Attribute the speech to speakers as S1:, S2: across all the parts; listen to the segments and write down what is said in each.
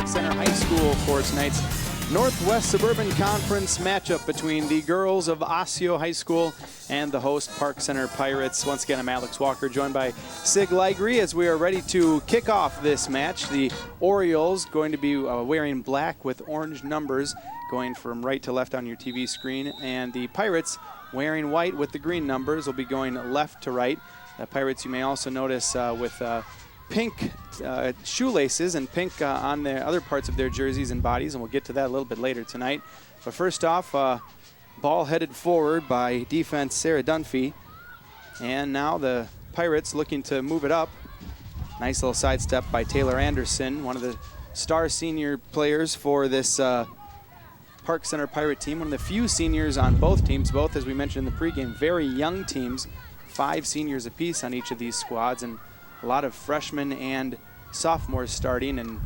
S1: Park Center High School for tonight's Northwest Suburban Conference matchup between the girls of Osseo High School and the host Park Center Pirates. Once again, I'm Alex Walker, joined by Sig Ligry as we are ready to kick off this match. The Orioles going to be wearing black with orange numbers going from right to left on your TV screen, and the Pirates wearing white with the green numbers will be going left to right. The Pirates, you may also notice with pink shoelaces and pink on the other parts of their jerseys and bodies, and we'll get to that a little bit later tonight. But first off, ball headed forward by defense Sarah Dunphy, and now the Pirates looking to move it up. Nice little sidestep by Taylor Anderson, one of the star senior players for this Park Center Pirate team, one of the few seniors on both teams, both, as we mentioned in the pregame, very young teams, 5 seniors apiece on each of these squads, and a lot of freshmen and sophomores starting, and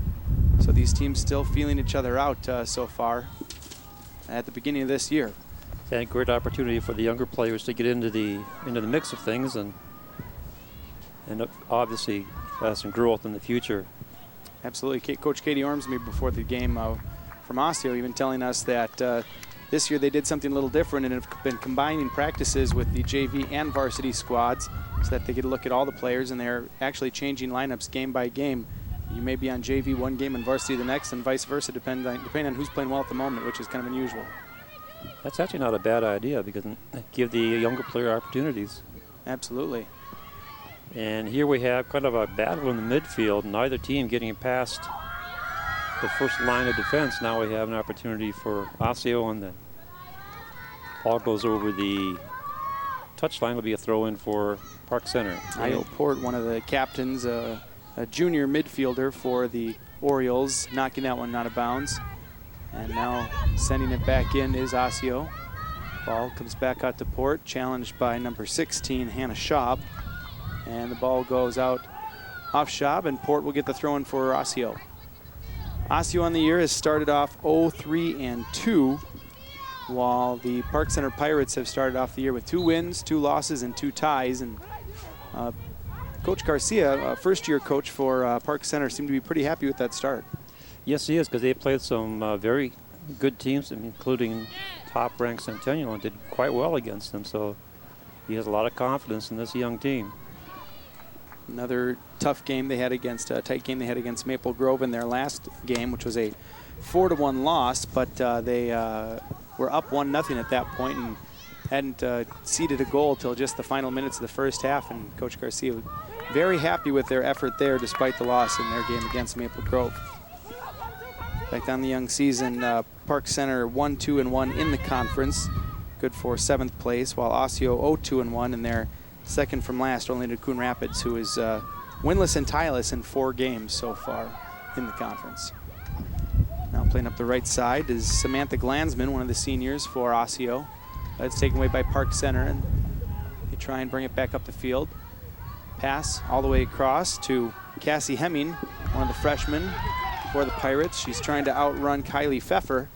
S1: so these teams still feeling each other out so far at the beginning of this year.
S2: And a great opportunity for the younger players to get into the mix of things and obviously some growth in the future.
S1: Absolutely. Coach Katie Ormsby before the game from Osseo even telling us that this year they did something a little different and have been combining practices with the JV and varsity squads so that they get a look at all the players, and they're actually changing lineups game by game. You may be on JV one game and varsity the next, and vice versa, depending on who's playing well at the moment, which is kind of unusual.
S2: That's actually not a bad idea because it give the younger player opportunities.
S1: Absolutely.
S2: And here we have kind of a battle in the midfield, neither team getting past the first line of defense. Now we have an opportunity for Osio, and the ball goes over the touchline. Will be a throw-in for Park Center.
S1: Io Port, one of the captains, a junior midfielder for the Orioles, knocking that one out of bounds. And now sending it back in is Osio. Ball comes back out to Port, challenged by number 16, Hannah Schaub. And the ball goes out off Schaub, and Port will get the throw-in for Osio. Osio on the year has started off 0-3-2, while the Park Center Pirates have started off the year with 2 wins, 2 losses, and 2 ties. And Coach Garcia, first-year coach for Park Center, seemed to be pretty happy with that start.
S2: Yes, he is, because they played some very good teams, including top-ranked Centennial, and did quite well against them. So he has a lot of confidence in this young team.
S1: Another tough game they had against, tight game they had against Maple Grove in their last game, which was a 4-1 loss, but they were up 1-0 at that point and hadn't ceded a goal till just the final minutes of the first half, and Coach Garcia was very happy with their effort there despite the loss in their game against Maple Grove. Back on the young season, Park Center 1-2-1 in the conference, good for 7th place, while Osio 0-2-1 in their second from last, only to Coon Rapids, who is winless and tieless in 4 games so far in the conference. Now playing up the right side is Samantha Glansman, one of the seniors for Osio. It's taken away by Park Center, and they try and bring it back up the field. Pass all the way across to Cassie Hemming, one of the freshmen for the Pirates. She's trying to outrun Kylie Pfeffer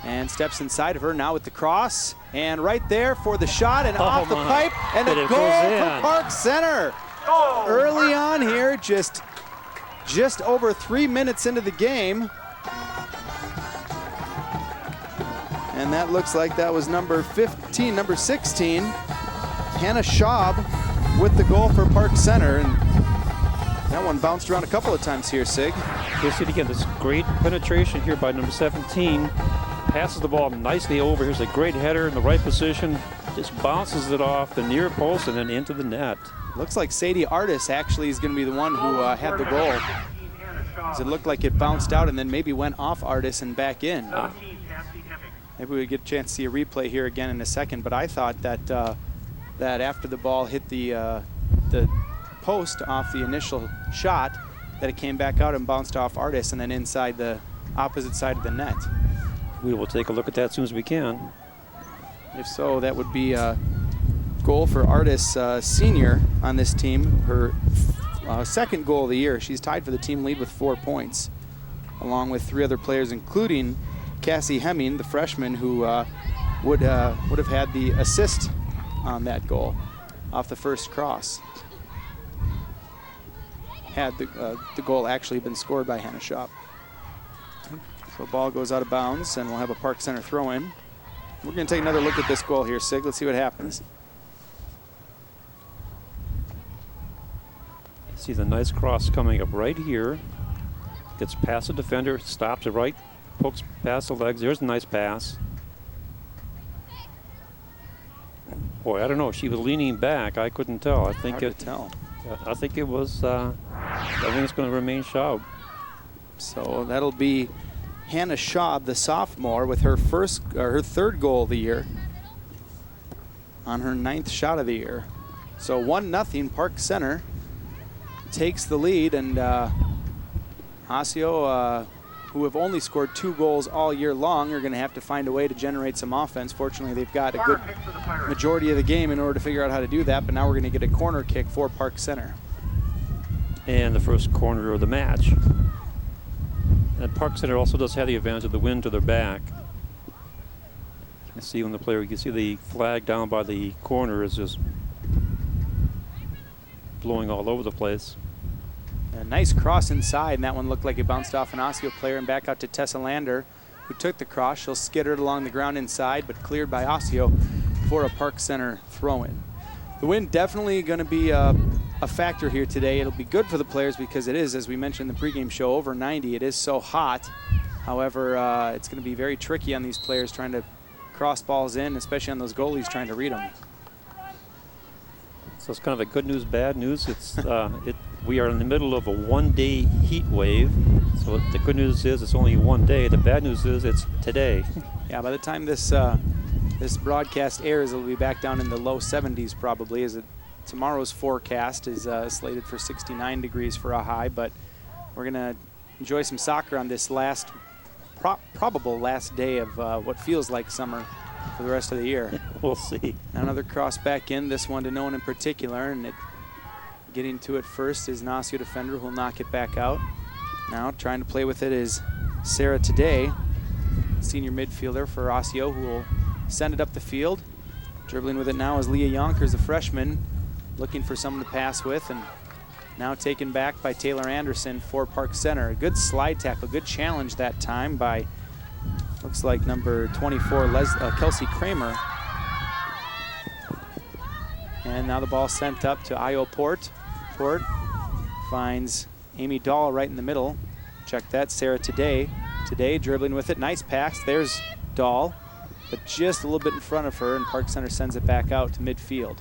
S1: and steps inside of her now with the cross, and right there for the shot, and off the pipe, and a goal for Park Center. Early on here, just over 3 minutes into the game. And that looks like that was number 16, Hannah Schaub with the goal for Park Center. And that one bounced around a couple of times here, Sig.
S2: You see it again, this great penetration here by number 17. Passes the ball nicely over. Here's a great header in the right position. Just bounces it off the near post and then into the net.
S1: Looks like Sadie Artis actually is going to be the one who had the goal. It looked like it bounced out and then maybe went off Artis and back in. Maybe we get a chance to see a replay here again in a second, but I thought that that after the ball hit the post off the initial shot, that it came back out and bounced off Artis and then inside the opposite side of the net.
S2: We will take a look at that as soon as we can.
S1: If so, that would be a goal for Artis, senior on this team. Her second goal of the year. She's tied for the team lead with 4 points, along with 3 other players, including Cassie Hemming, the freshman, who would have had the assist on that goal off the first cross, had the goal actually been scored by Hannah Schaub. So ball goes out of bounds, and we'll have a Park Center throw in. We're going to take another look at this goal here, Sig. Let's see what happens.
S2: See the nice cross coming up right here. Gets past the defender, stops it right, pokes past the legs. There's a nice pass. Boy, I don't know. She was leaning back. I couldn't tell. I think
S1: Hard to tell.
S2: I think it was. I think it's going to remain Schaub.
S1: So that'll be Hannah Schaub, the sophomore, with her third goal of the year on her 9th shot of the year. So 1-0 Park Center takes the lead, and Osio, who have only scored 2 goals all year long, are going to have to find a way to generate some offense. Fortunately, they've got a good majority of the game in order to figure out how to do that, but now we're going to get a corner kick for Park Center.
S2: And the first corner of the match. And Park Center also does have the advantage of the wind to their back. You can see when the player, you can see the flag down by the corner is just blowing all over the place.
S1: A nice cross inside, and that one looked like it bounced off an Osio player and back out to Tessa Lander, who took the cross. She'll skitter it along the ground inside, but cleared by Osio for a Park Center throw-in. The wind definitely going to be a factor here today. It'll be good for the players because it is, as we mentioned in the pregame show, over 90. It is so hot. However, it's going to be very tricky on these players trying to cross balls in, especially on those goalies trying to read them.
S2: So it's kind of a good news, bad news. It's we are in the middle of a one-day heat wave. So the good news is it's only one day. The bad news is it's today.
S1: Yeah, by the time this this broadcast airs, it'll be back down in the low 70s probably. Tomorrow's forecast is slated for 69 degrees for a high, but we're going to enjoy some soccer on this probable last day of what feels like summer for the rest of the year.
S2: We'll see.
S1: Another cross back in, this one to no one in particular, and getting to it first is an Osio defender who will knock it back out. Now trying to play with it is Sarah Today, senior midfielder for Osio, who will send it up the field. Dribbling with it now is Leah Yonkers, a freshman, looking for someone to pass with, and now taken back by Taylor Anderson for Park Center. A good slide tackle, good challenge that time by, looks like number 24, Kelsey Kramer. And now the ball sent up to Io Port. Port finds Amy Dahl right in the middle. Check that, Sarah Today. Today dribbling with it, nice pass. There's Dahl, but just a little bit in front of her, and Park Center sends it back out to midfield.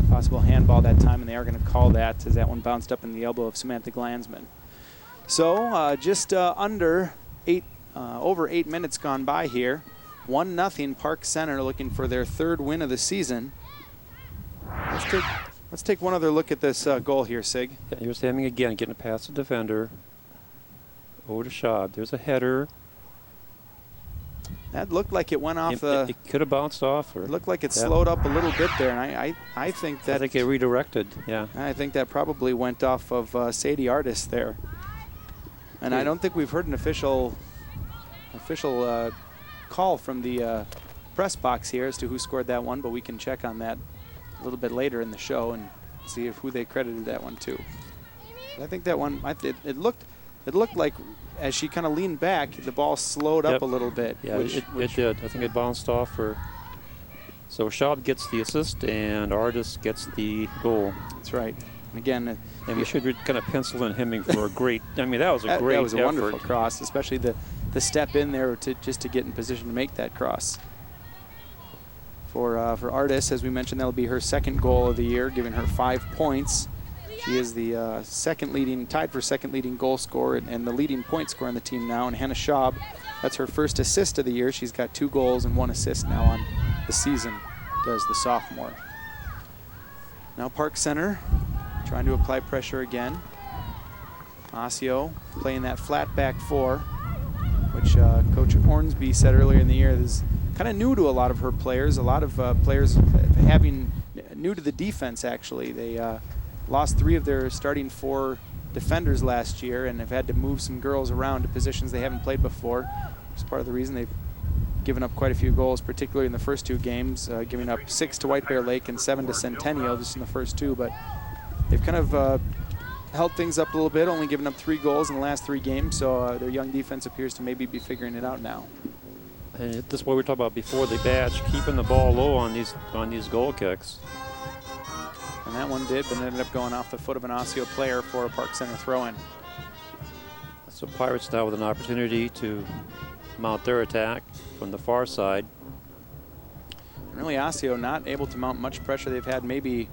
S1: Possible handball that time, and they are going to call that as that one bounced up in the elbow of Samantha Glansman. So just over 8 minutes gone by here. 1-0 Park Center, looking for their 3rd win of the season. Let's take one other look at this goal here, Sig.
S2: Yeah, here's Hemming again, getting it past the defender. Over to Schaub. There's a header.
S1: That looked like it went off the...
S2: It could have bounced off. Or
S1: it looked like it slowed up a little bit there, and I think that...
S2: I think it redirected, yeah.
S1: I think that probably went off of Sadie Artis there. And I don't think we've heard an official call from the press box here as to who scored that one, but we can check on that a little bit later in the show and see who they credited that one to. But I think that one, it looked like as she kind of leaned back, the ball slowed up a little bit.
S2: Yeah, it did. I think it bounced off her. So Schaub gets the assist and Artis gets the goal.
S1: That's right. And again,
S2: and we should kind of pencil in Hemming for a great. I mean, that was a great.
S1: That was a
S2: effort.
S1: wonderful cross, especially the step in there just to get in position to make that cross. For Artis, as we mentioned, that'll be her 2nd goal of the year, giving her 5 points. She is the tied for second leading goal scorer and the leading point scorer on the team now. And Hannah Schaub, that's her 1st assist of the year. She's got 2 goals and 1 assist now on the season, does the sophomore. Now Park Center trying to apply pressure again. Osio playing that flat back 4, which Coach Ornsby said earlier in the year is kind of new to a lot of her players. A lot of players having new to the defense, actually. They lost 3 of their starting 4 defenders last year and have had to move some girls around to positions they haven't played before. It's part of the reason they've given up quite a few goals, particularly in the first 2 games, giving up 6 to White Bear Lake and 7 to Centennial just in the first 2. But they've kind of held things up a little bit, only giving up 3 goals in the last 3 games, so their young defense appears to maybe be figuring it out now.
S2: And this is what we were talking about before the batch, keeping the ball low on these goal kicks.
S1: And that one did, but ended up going off the foot of an Osseo player for a Park Center throw-in.
S2: So Pirates now with an opportunity to mount their attack from the far side.
S1: Really, Osio not able to mount much pressure. They've had maybe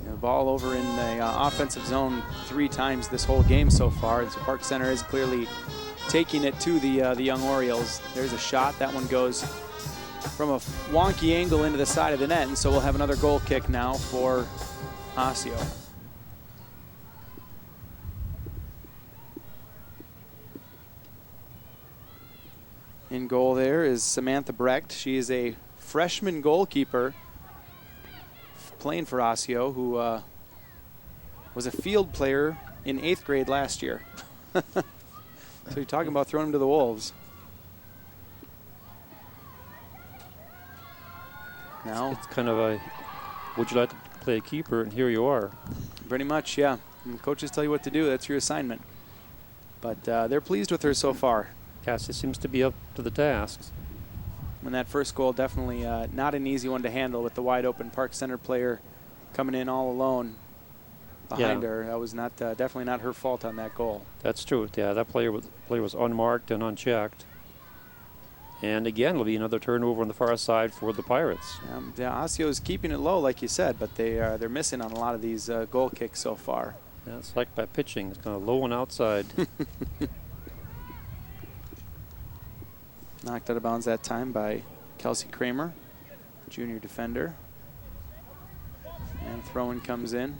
S1: the ball over in the offensive zone 3 times this whole game so far. And so Park Center is clearly taking it to the young Orioles. There's a shot. That one goes from a wonky angle into the side of the net. And so we'll have another goal kick now for Osio. In goal there is Samantha Brecht. She is a freshman goalkeeper playing for Osio, who was a field player in 8th grade last year. So you're talking about throwing him to the Wolves. Now
S2: it's kind of a, would you like to play a keeper? And here you are.
S1: Pretty much, yeah. And coaches tell you what to do. That's your assignment. But they're pleased with her so far.
S2: Cassie seems to be up to the tasks.
S1: And that first goal definitely not an easy one to handle with the wide open Park Center player coming in all alone behind her. That was not definitely not her fault on that goal.
S2: That's true. Yeah, that player was unmarked and unchecked. And again, it'll be another turnover on the far side for the Pirates.
S1: Yeah, Osio is keeping it low, like you said, but they're missing on a lot of these goal kicks so far.
S2: Yeah, it's like by pitching. It's kind of low and outside.
S1: Knocked out of bounds that time by Kelsey Kramer, junior defender. And throw-in comes in.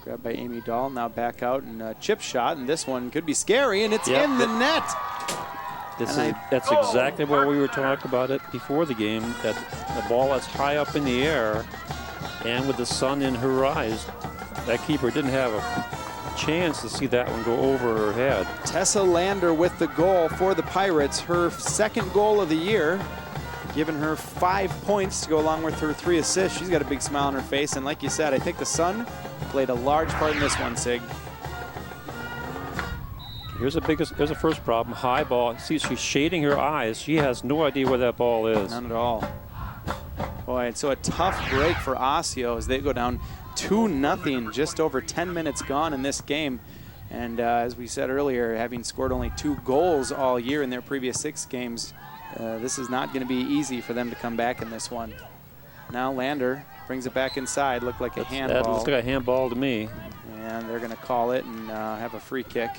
S1: Grabbed by Amy Dahl, now back out and a chip shot, and this one could be scary, and it's in the net.
S2: That's exactly what we were talking about it before the game, that the ball is high up in the air, and with the sun in her eyes, that keeper didn't have a chance to see that one go over her head.
S1: Tessa Lander with the goal for the Pirates, her 2nd goal of the year, giving her 5 points to go along with her 3 assists. She's got a big smile on her face, and like you said, I think the sun played a large part in this one, Sig.
S2: Here's the first problem. High ball. See, she's shading her eyes. She has no idea where that ball is.
S1: None at all. Boy, and so a tough break for Osio as they go down 2-0, just over 10 minutes gone in this game. And as we said earlier, having scored only 2 goals all year in their previous 6 games, this is not going to be easy for them to come back in this one. Now Lander brings it back inside. Looked like a handball.
S2: That looks like a handball to me.
S1: And they're going to call it and have a free kick.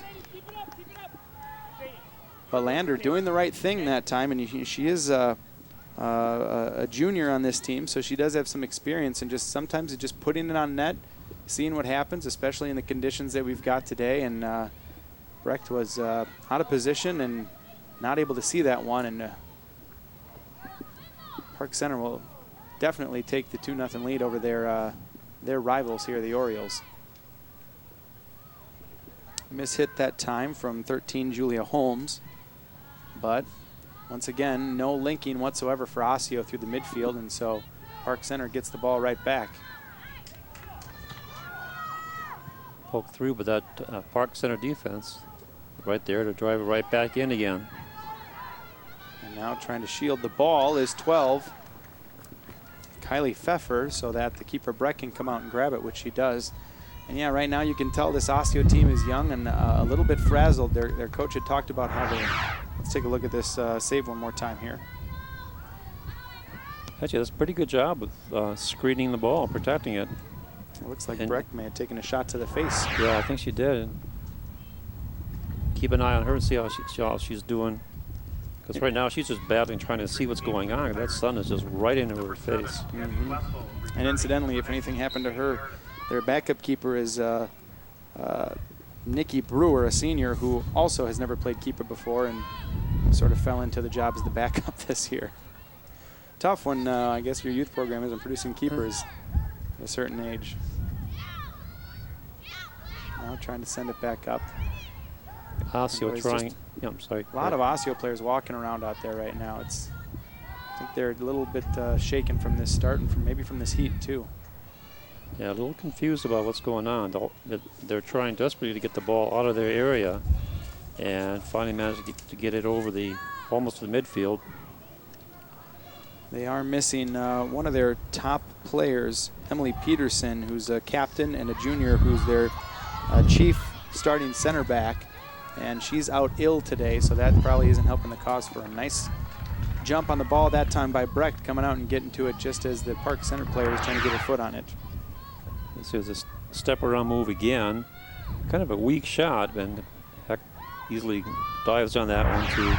S1: But Lander doing the right thing that time, and she is a junior on this team, so she does have some experience, and just sometimes it's just putting it on net, seeing what happens, especially in the conditions that we've got today. And Brecht was out of position and not able to see that one, and Park Center will definitely take the 2-0 lead over their rivals here, the Orioles. Mishit that time from 13, Julia Holmes, but once again, no linking whatsoever for Osio through the midfield, and so Park Center gets the ball right back.
S2: Poke through, but that Park Center defense right there to drive it right back in again.
S1: And now trying to shield the ball is 12, Kylie Pfeffer, so that the keeper Breck can come out and grab it, which she does. And yeah, right now you can tell this Osio team is young and a little bit frazzled. Their coach had talked about how they. Let's take a look at this save one more time here.
S2: Actually, that's a pretty good job of screening the ball, protecting it.
S1: It looks like Breck may have taken a shot to the face.
S2: Yeah, I think she did. Keep an eye on her and see how she's doing. Because right now she's just battling, trying to see what's going on. That sun is just right into her face.
S1: Mm-hmm. And incidentally, if anything happened to her, their backup keeper is Nikki Brewer, a senior who also has never played keeper before and sort of fell into the job as the backup this year. Tough when I guess your youth program isn't producing keepers at a certain age. Now trying to send it back up.
S2: Osio trying. Yeah, I'm sorry.
S1: A lot of Osio players walking around out there right now. I think they're a little bit shaken from this start and maybe from this heat too.
S2: Yeah, a little confused about what's going on. They're trying desperately to get the ball out of their area, and finally managed to get it over almost to the midfield.
S1: They are missing one of their top players, Emily Peterson, who's a captain, and a junior who's their chief starting center back. And she's out ill today, so that probably isn't helping the cause for a nice jump on the ball that time by Brecht, coming out and getting to it just as the Park Center player is trying to get her foot on it.
S2: This is a step around move again. Kind of a weak shot, and Heck easily dives on that one to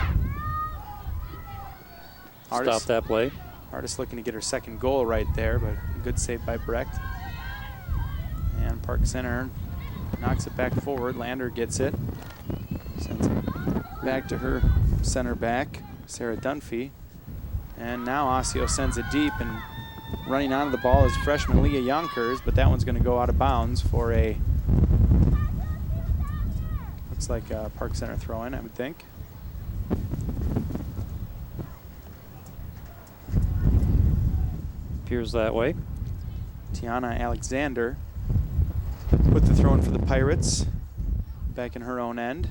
S2: stop that play.
S1: Artist looking to get her second goal right there, but a good save by Brecht. And Park Center knocks it back forward. Lander gets it. Sends it back to her center back, Sarah Dunphy. And now Osseo sends it deep, and running onto the ball is freshman Leah Yonkers, but that one's going to go out of bounds for a, looks like a Park Center throw-in, I would think.
S2: Appears that way.
S1: Tiana Alexander with the throw-in for the Pirates, back in her own end.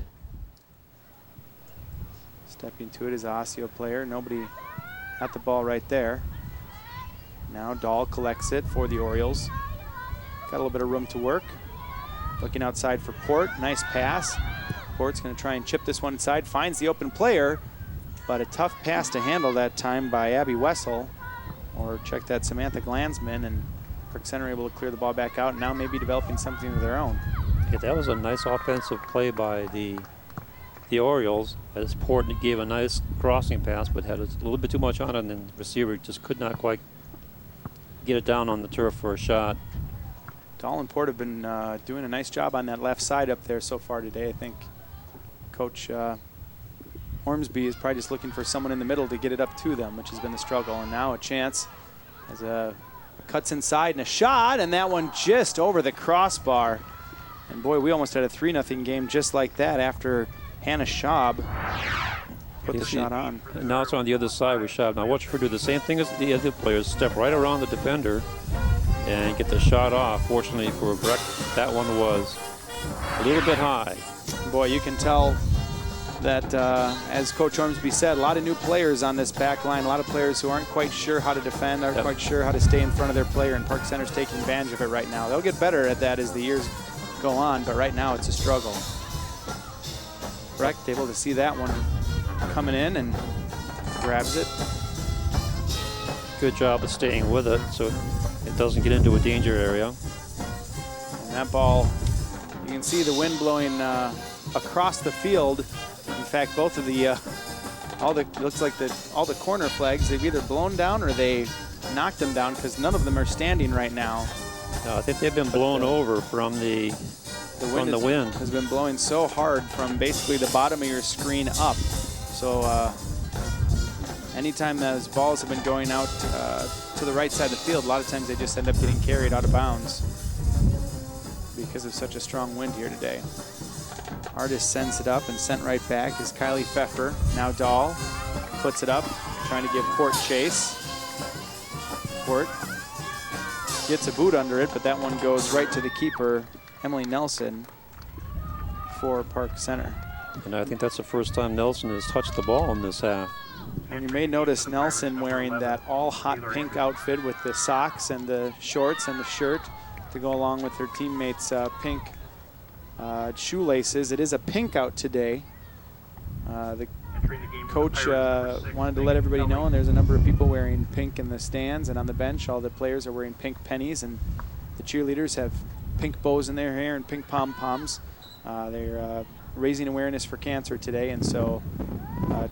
S1: Stepping to it is Osseo player. Nobody at the ball right there. Now Dahl collects it for the Orioles. Got a little bit of room to work. Looking outside for Port. Nice pass. Port's going to try and chip this one inside. Finds the open player, but a tough pass to handle that time by Abby Wessel. Or check that, Samantha Glansman, and Park Center able to clear the ball back out, and now maybe developing something of their own.
S2: Yeah, that was a nice offensive play by the Orioles, as Port gave a nice crossing pass, but had a little bit too much on it, and then the receiver just could not quite get it down on the turf for a shot.
S1: Dahl and Port have been doing a nice job on that left side up there so far today. I think Coach Ormsby is probably just looking for someone in the middle to get it up to them, which has been the struggle. And now a chance as a cuts inside and a shot, and that one just over the crossbar. And boy, we almost had a 3-0 game just like that after Hannah Schaub put the shot on.
S2: Now it's on the other side with Schaub. Now watch her do the same thing as the other players, step right around the defender and get the shot off. Fortunately for Brecht, that one was a little bit high.
S1: Boy, you can tell that, as Coach Ormsby said, a lot of new players on this back line, a lot of players who aren't quite sure how to defend, aren't quite sure how to stay in front of their player, and Park Center's taking advantage of it right now. They'll get better at that as the years go on, but right now it's a struggle. Brecht able to see that one coming in and grabs it.
S2: Good job of staying with it so it doesn't get into a danger area.
S1: And that ball, you can see the wind blowing across the field. In fact, both of the, looks like all the corner flags, they've either blown down or they knocked them down, because none of them are standing right now.
S2: No, I think they've been blown over from the wind.
S1: Has been blowing so hard from basically the bottom of your screen up. So anytime those balls have been going out to the right side of the field, a lot of times they just end up getting carried out of bounds because of such a strong wind here today. Artist sends it up, and sent right back is Kylie Pfeffer. Now Dahl puts it up, trying to give Port chase. Port gets a boot under it, but that one goes right to the keeper, Emily Nelson, for Park Center.
S2: And I think that's the first time Nelson has touched the ball in this half.
S1: And you may notice Nelson wearing that all hot pink outfit with the socks and the shorts and the shirt to go along with her teammates' pink shoelaces. It is a pink out today. The coach wanted to let everybody know, and there's a number of people wearing pink in the stands, and on the bench all the players are wearing pink pennies, and the cheerleaders have pink bows in their hair and pink pom-poms. They're raising awareness for cancer today, and so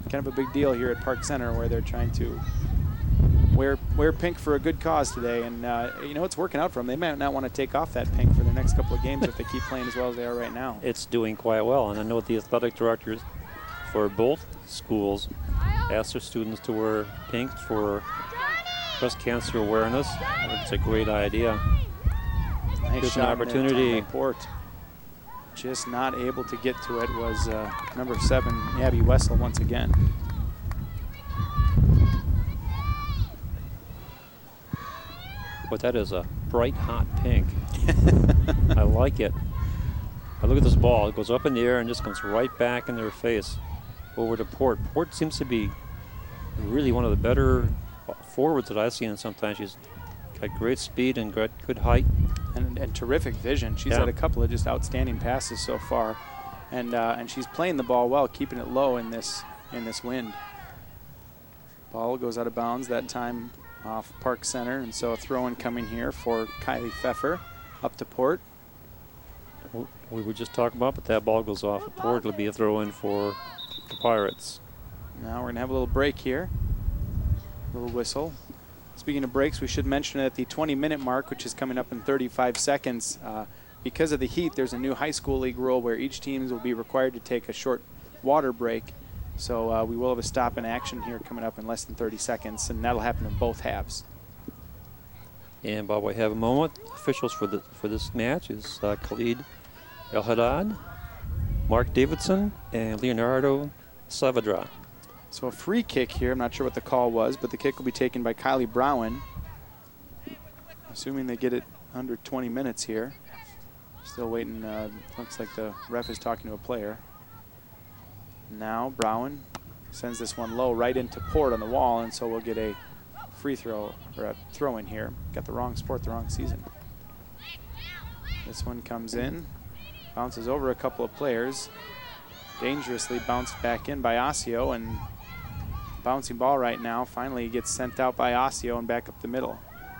S1: kind of a big deal here at Park Center, where they're trying to wear pink for a good cause today. And you know, it's working out for them. They might not want to take off that pink for their next couple of games if they keep playing as well as they are right now.
S2: It's doing quite well, and I know the athletic directors for both schools asked their students to wear pink for breast cancer awareness. I think it's a great idea.
S1: Nice
S2: There's an
S1: shot
S2: opportunity.
S1: Port. Just not able to get to it was number 7, Abby Wessel, once again.
S2: but that is a bright, hot pink. I like it. I look at this ball. It goes up in the air and just comes right back in their face over to Port. Port seems to be really one of the better forwards that I've seen, and sometimes she's got great speed and good height.
S1: And terrific vision. She's had a couple of just outstanding passes so far. And she's playing the ball well, keeping it low in this wind. Ball goes out of bounds that time off Park Center, and so a throw-in coming here for Kylie Pfeffer up to Port.
S2: We were just talking about, but that ball goes off at Port. It'll be a throw-in for the Pirates.
S1: Now we're going to have a little break here. A little whistle. Speaking of breaks, we should mention at the 20-minute mark, which is coming up in 35 seconds, because of the heat, there's a new high school league rule where each team will be required to take a short water break. So we will have a stop in action here coming up in less than 30 seconds, and that'll happen in both halves.
S2: And while we have a moment, officials for this match is Khalid El Haddad, Mark Davidson, and Leonardo Savadra.
S1: So a free kick here. I'm not sure what the call was, but the kick will be taken by Kylie Browen. Assuming they get it under 20 minutes here. Still waiting. Looks like the ref is talking to a player. Now Browen sends this one low right into Port on the wall, and so we'll get a free throw, or a throw in here. Got the wrong sport, the wrong season. This one comes in, bounces over a couple of players. Dangerously bounced back in by Osio, and bouncing ball right now finally gets sent out by Osio and back up the middle.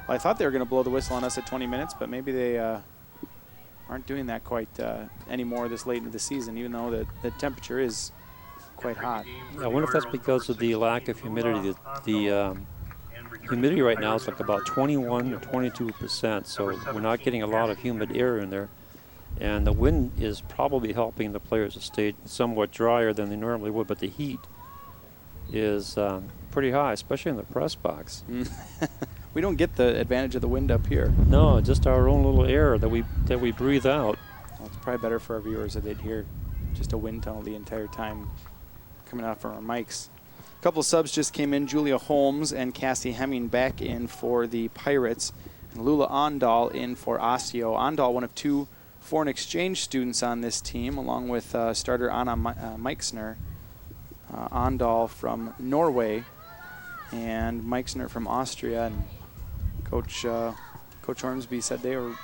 S1: Well, I thought they were going to blow the whistle on us at 20 minutes, but maybe they aren't doing that quite anymore this late into the season, even though the temperature is quite hot.
S2: I wonder if that's because of the lack of humidity. The humidity right now is like about 21 or 22%, so we're not getting a lot of humid air in there. And the wind is probably helping the players to stay somewhat drier than they normally would, but the heat is pretty high, especially in the press box.
S1: We don't get the advantage of the wind up here.
S2: No, just our own little air that we breathe out.
S1: Well, it's probably better for our viewers if they'd hear just a wind tunnel the entire time coming out from our mics. A couple of subs just came in. Julia Holmes and Cassie Hemming back in for the Pirates, and Lula Ondal in for Osio. Ondal, one of two foreign exchange students on this team, along with starter Anna Meixner. Ondal from Norway and Meixner from Austria. And Coach Hornsby said they were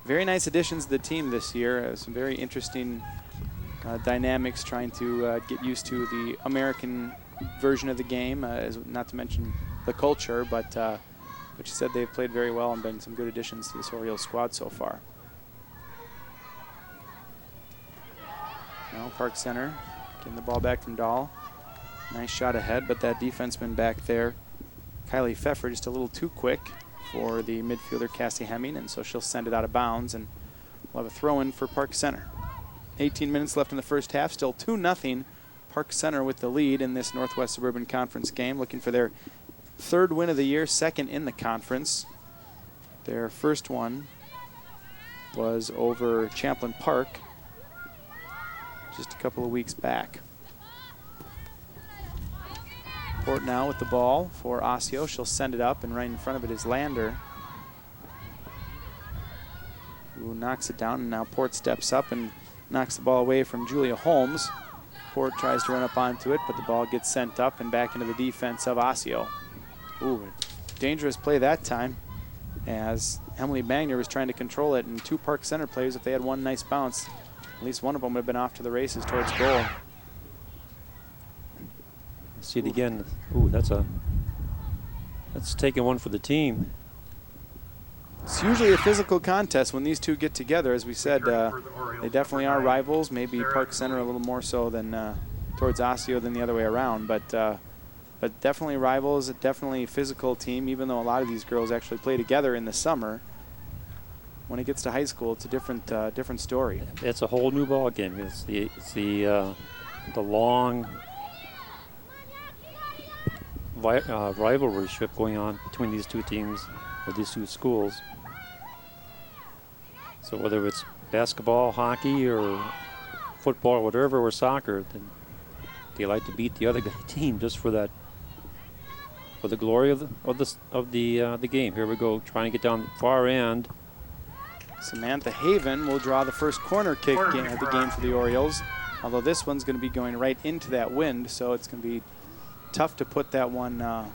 S1: very nice additions to the team this year. Some very interesting dynamics, trying to get used to the American version of the game, not to mention the culture, but she said they've played very well and been some good additions to this Orioles squad so far. Now Park Center getting the ball back from Dahl. Nice shot ahead, but that defenseman back there, Kylie Pfeffer, just a little too quick for the midfielder Cassie Hemming, and so she'll send it out of bounds, and we'll have a throw-in for Park Center. 18 minutes left in the first half, still 2-0. Park Center with the lead in this Northwest Suburban Conference game, looking for their third win of the year, second in the conference. Their first one was over Champlain Park just a couple of weeks back. Port now with the ball for Osio. She'll send it up, and right in front of it is Lander, who knocks it down, and now Port steps up and knocks the ball away from Julia Holmes. Port tries to run up onto it, but the ball gets sent up and back into the defense of Osio. Ooh, dangerous play that time, as Emily Magner was trying to control it, and two Park Center players, if they had one nice bounce, at least one of them would have been off to the races towards goal.
S2: See it again. Ooh, that's taking one for the team.
S1: It's usually a physical contest when these two get together. As we said, they definitely are rivals. Maybe Park Center a little more so than towards Osio than the other way around. But definitely rivals, definitely a physical team, even though a lot of these girls actually play together in the summer. When it gets to high school, it's a different story.
S2: It's a whole new ball game. It's the long rivalryship going on between these two teams or these two schools. So whether it's basketball, hockey, or football, or whatever, or soccer, then they like to beat the other team just for that for the glory of the game. Here we go, trying to get down the far end.
S1: Samantha Haven will draw the first corner kick of the game for the Orioles, although this one's going to be going right into that wind, so it's going to be tough to put that one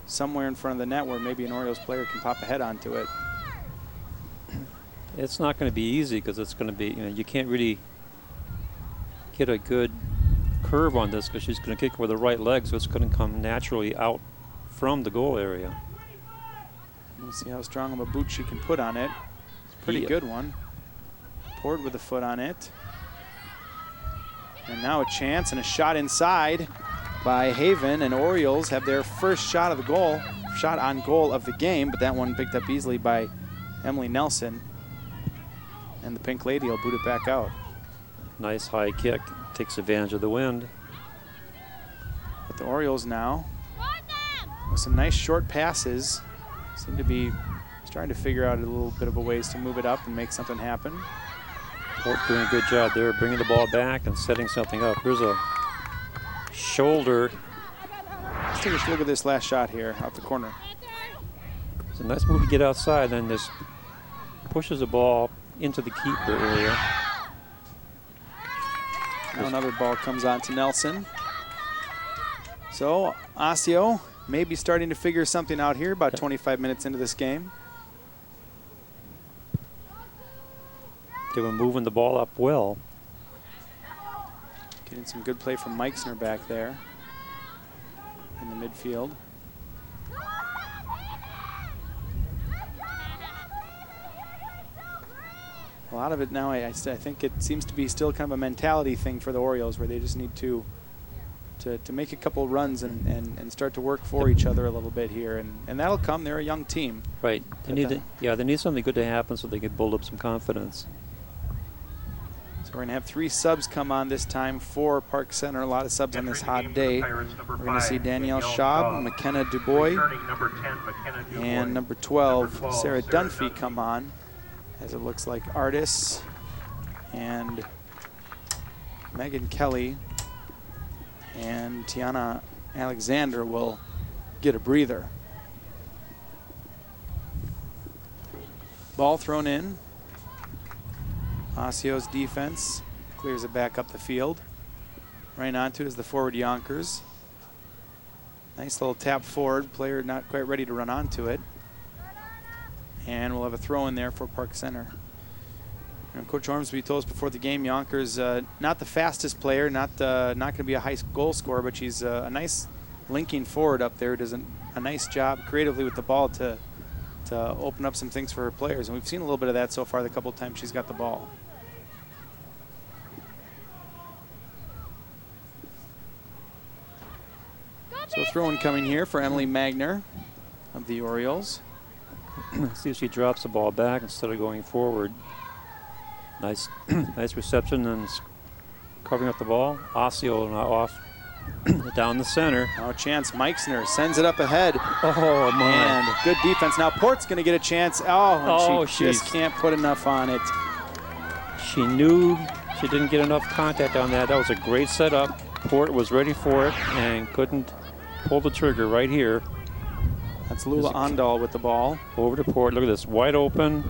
S1: somewhere in front of the net where maybe an Orioles player can pop a head onto it.
S2: It's not going to be easy because it's going to be, you can't really get a good curve on this because she's going to kick with the right leg, so it's going to come naturally out from the goal area.
S1: We'll see how strong of a boot she can put on it. Pretty good one. Poured with a foot on it. And now a chance and a shot inside by Haven, and Orioles have their first shot on goal of the game, but that one picked up easily by Emily Nelson. And the Pink Lady will boot it back out.
S2: Nice high kick, takes advantage of the wind.
S1: But the Orioles now, with some nice short passes, seem to be trying to figure out a little bit of a ways to move it up and make something happen.
S2: Port doing a good job there, bringing the ball back and setting something up. Here's a shoulder.
S1: Let's take a look at this last shot here out the corner.
S2: It's a nice move to get outside, then just pushes the ball into the keeper area.
S1: Now another ball comes on to Nelson. So Osseo may be starting to figure something out here about 25 minutes into this game.
S2: They were moving the ball up well.
S1: Getting some good play from Meixner back there in the midfield. A lot of it now, I think it seems to be still kind of a mentality thing for the Orioles, where they just need to make a couple runs and start to work for each other a little bit here, and that'll come. They're a young team.
S2: Right. They need something good to happen so they can build up some confidence.
S1: So we're going to have 3 subs come on this time for Park Center. A lot of subs on this hot day. We're going to see Danielle Schaub, McKenna Dubois, and number 12, Sarah Dunphy, come on, as it looks like Artis and Megan Kelly and Tiana Alexander will get a breather. Ball thrown in. Osseo's defense clears it back up the field. Right onto it is the forward Yonkers. Nice little tap forward. Player not quite ready to run onto it. And we'll have a throw in there for Park Center. And Coach Ormsby told us before the game, Yonkers not the fastest player, not going to be a high goal scorer, but she's a nice linking forward up there. Does a nice job creatively with the ball to open up some things for her players. And we've seen a little bit of that so far the couple of times she's got the ball. So a throw-in coming here for Emily Magner of the Orioles.
S2: See if she drops the ball back instead of going forward. Nice, nice reception and covering up the ball. Osio now off down the center.
S1: Now a chance. Meixner sends it up ahead.
S2: Oh, man.
S1: And good defense. Now Port's going to get a chance. She just can't put enough on it.
S2: She knew she didn't get enough contact on that. That was a great setup. Port was ready for it and couldn't pull the trigger right here.
S1: That's Lula Andal with the ball.
S2: Over to Port. Look at this, wide open,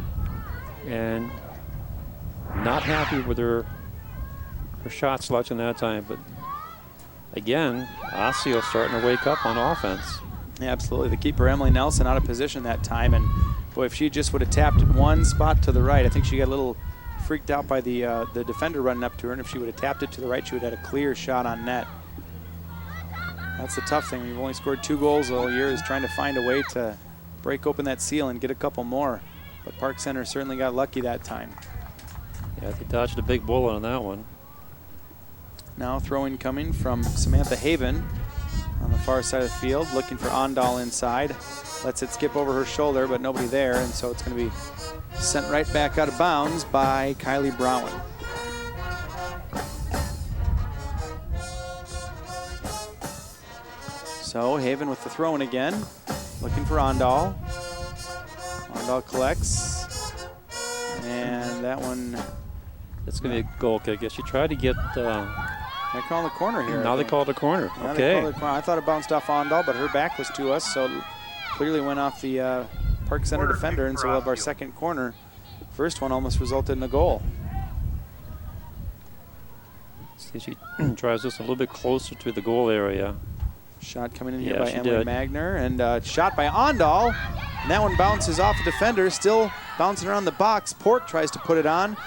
S2: and not happy with her shot selection that time. But again, Osseo starting to wake up on offense.
S1: Yeah, absolutely. The keeper, Emily Nelson, out of position that time. And boy, if she just would have tapped one spot to the right, I think she got a little freaked out by the defender running up to her. And if she would have tapped it to the right, she would have had a clear shot on net. That's the tough thing. We've only scored 2 goals all year, is trying to find a way to break open that seal and get a couple more. But Park Center certainly got lucky that time.
S2: Yeah, they dodged a big bullet on that one.
S1: Now throw-in coming from Samantha Haven on the far side of the field, looking for Andal inside. Lets it skip over her shoulder, but nobody there, and so it's going to be sent right back out of bounds by Kylie Brown. So Haven with the throw-in again, looking for Andal. Andal collects, and that one.
S2: It's going to be a goal kick. She tried to get.
S1: Yeah, They're calling the corner here.
S2: Now they called a corner.
S1: Now
S2: Okay.
S1: they called the corner. I thought it bounced off Ondal, but her back was to us, so clearly went off the Park Center defender, and so we'll have our second corner. First one almost resulted in a goal.
S2: See, she drives us a little bit closer to the goal area.
S1: Shot coming in here
S2: Yeah,
S1: by
S2: she
S1: Emily
S2: did.
S1: Magner, and shot by Ondal. And that one bounces off the defender, still bouncing around the box. Port tries to put it on.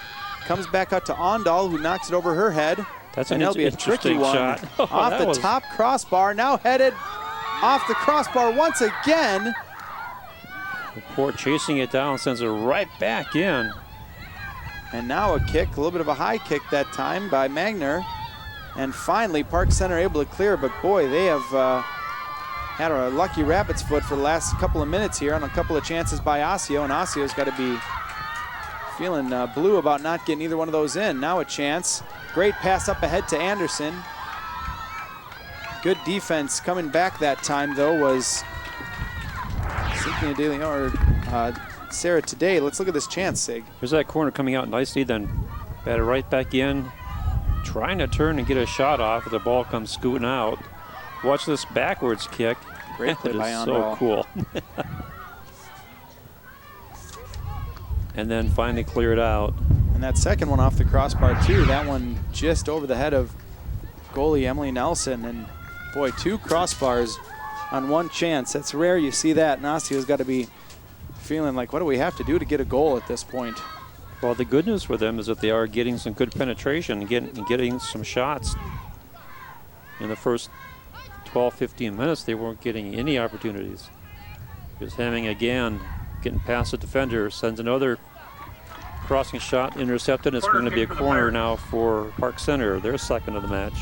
S1: Comes back out to Ondal, who knocks it over her head.
S2: That's
S1: and
S2: an
S1: that'll be a tricky
S2: interesting
S1: one.
S2: shot.
S1: Off the top crossbar, now headed off the crossbar once again.
S2: Port chasing it down, sends it right back in.
S1: And now a kick, a little bit of a high kick that time by Magner. And finally, Park Center able to clear, but boy, they have had a lucky rabbit's foot for the last couple of minutes here on a couple of chances by Osseo, and Oseo's got to be feeling blue about not getting either one of those in. Now a chance. Great pass up ahead to Anderson. Good defense coming back that time, though, was Cynthia Daly or Sarah Today. Let's look at this chance, Sig.
S2: There's that corner coming out nicely, then batted right back in. Trying to turn and get a shot off, but the ball comes scooting out. Watch this backwards kick.
S1: Great play by
S2: That is so
S1: Ondal.
S2: cool. And then finally cleared out.
S1: And that second one off the crossbar, too. That one just over the head of goalie Emily Nelson. And, boy, 2 crossbars on one chance. That's rare you see that. And Osseo's got to be feeling like, what do we have to do to get a goal at this point?
S2: Well, the good news for them is that they are getting some good penetration and getting some shots. In the first 12, 15 minutes, they weren't getting any opportunities. Because Hemming again, getting past the defender, sends another crossing shot, intercepted. It's going to be a corner now for Park Center, their second of the match.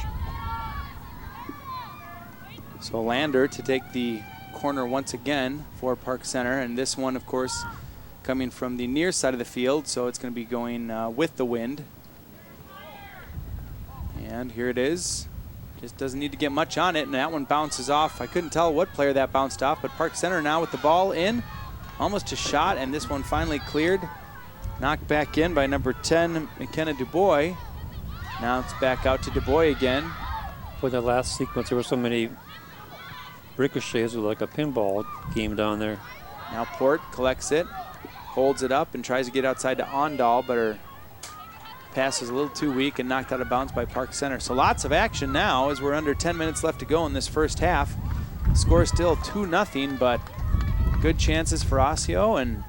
S1: So Lander to take the corner once again for Park Center. And this one, of course, coming from the near side of the field, so it's going to be going with the wind. And here it is. Just doesn't need to get much on it, and that one bounces off. I couldn't tell what player that bounced off, but Park Center now with the ball in, almost a shot, and this one finally cleared. Knocked back in by number 10, McKenna Dubois. Now it's back out to Dubois again.
S2: For the last sequence, there were so many ricochets, like a pinball game down there.
S1: Now Port collects it, holds it up, and tries to get outside to Ondal, but her pass is a little too weak and knocked out of bounds by Park Center. So lots of action now as we're under 10 minutes left to go in this first half. Score still 2-0, but good chances for Osseo and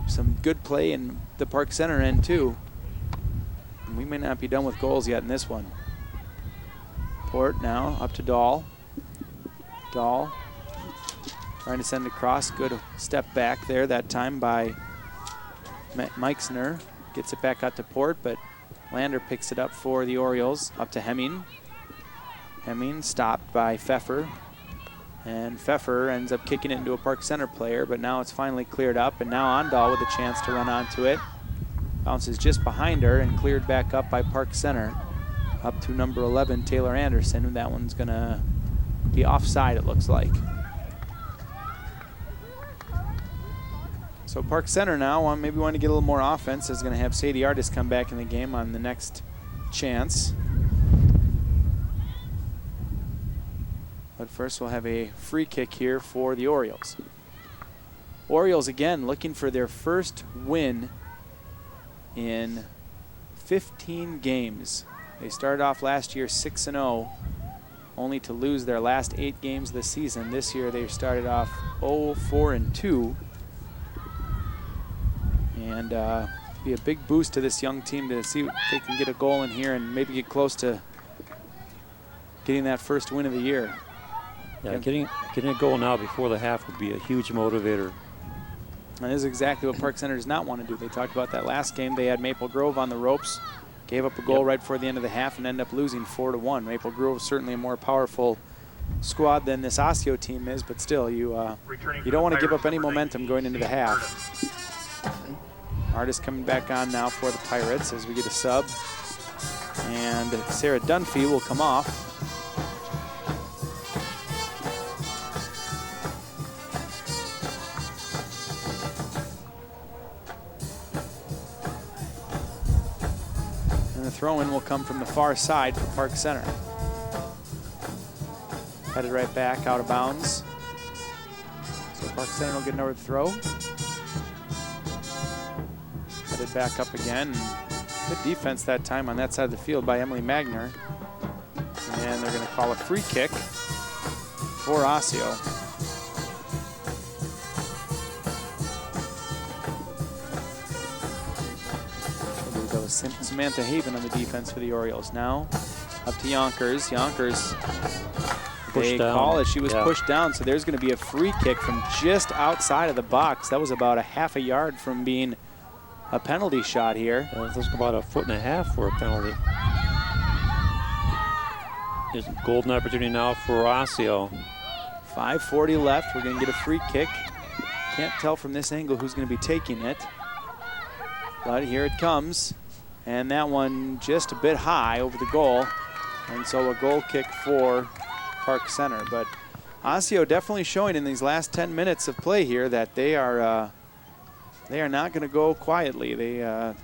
S1: some good play in the Park Center end too. And we may not be done with goals yet in this one. Port now up to Dahl. Dahl trying to send across. Good step back there that time by Meixner. Gets it back out to Port, but Lander picks it up for the Orioles. Up to Hemming. Hemming stopped by Pfeffer. And Pfeffer ends up kicking it into a Park Center player, but now it's finally cleared up, and now Ondal with a chance to run onto it. Bounces just behind her and cleared back up by Park Center. Up to number 11, Taylor Anderson, and that one's gonna be offside, it looks like. So Park Center now, maybe want to get a little more offense, is gonna have Sadie Artis come back in the game on the next chance. But first we'll have a free kick here for the Orioles. Orioles again looking for their first win in 15 games. They started off last year 6-0, only to lose their last 8 games of the season. This year they started off 0-4-2. And be a big boost to this young team to see if they can get a goal in here and maybe get close to getting that first win of the year.
S2: Yeah, getting a goal now before the half would be a huge motivator.
S1: And this is exactly what Park Center does not want to do. They talked about that last game. They had Maple Grove on the ropes, gave up a goal right before the end of the half, and ended up losing 4-1. Maple Grove is certainly a more powerful squad than this Osio team is, but still, you don't want to give up any momentum going into the half. Artis coming back on now for the Pirates as we get a sub. And Sarah Dunphy will come off. throw-in will come from the far side for Park Center. Headed right back out of bounds. So Park Center will get another throw. Headed back up again. Good defense that time on that side of the field by Emily Magner. And they're going to call a free kick for Osseo. That was Samantha Haven on the defense for the Orioles. Now up to Yonkers. Yonkers, they call it. She was pushed down, so there's going to be a free kick from just outside of the box. That was about a half a yard from being a penalty shot here.
S2: That's about 1.5 feet for a penalty. There's a golden opportunity now for Osseo.
S1: 5:40 left. We're going to get a free kick. Can't tell from this angle who's going to be taking it. But here it comes. And that one just a bit high over the goal. And so a goal kick for Park Center. But Osio definitely showing in these last 10 minutes of play here that they are not going to go quietly. They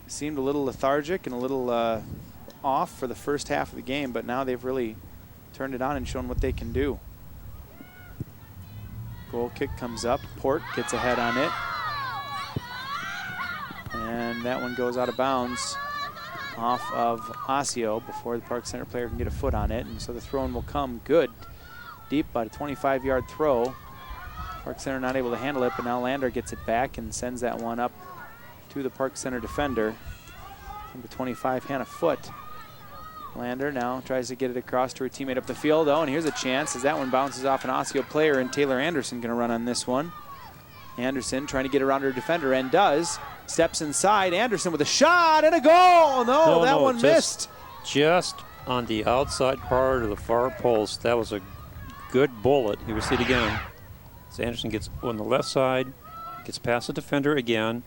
S1: seemed a little lethargic and a little off for the first half of the game, but now they've really turned it on and shown what they can do. Goal kick comes up. Port gets ahead on it. And that one goes out of bounds off of Osseo before the Park Center player can get a foot on it. And so the throw-in will come good. Deep, about a 25-yard throw. Park Center not able to handle it, but now Lander gets it back and sends that one up to the Park Center defender. Number 25, Hannah Foote. Lander now tries to get it across to her teammate up the field, though, and here's a chance as that one bounces off an Osseo player, and Taylor Anderson going to run on this one. Anderson trying to get around her defender, and does. Steps inside. Anderson with a shot and a goal. No, that one missed.
S2: Just on the outside part of the far post. That was a good bullet. Here we see it again. So Anderson gets on the left side, gets past the defender again,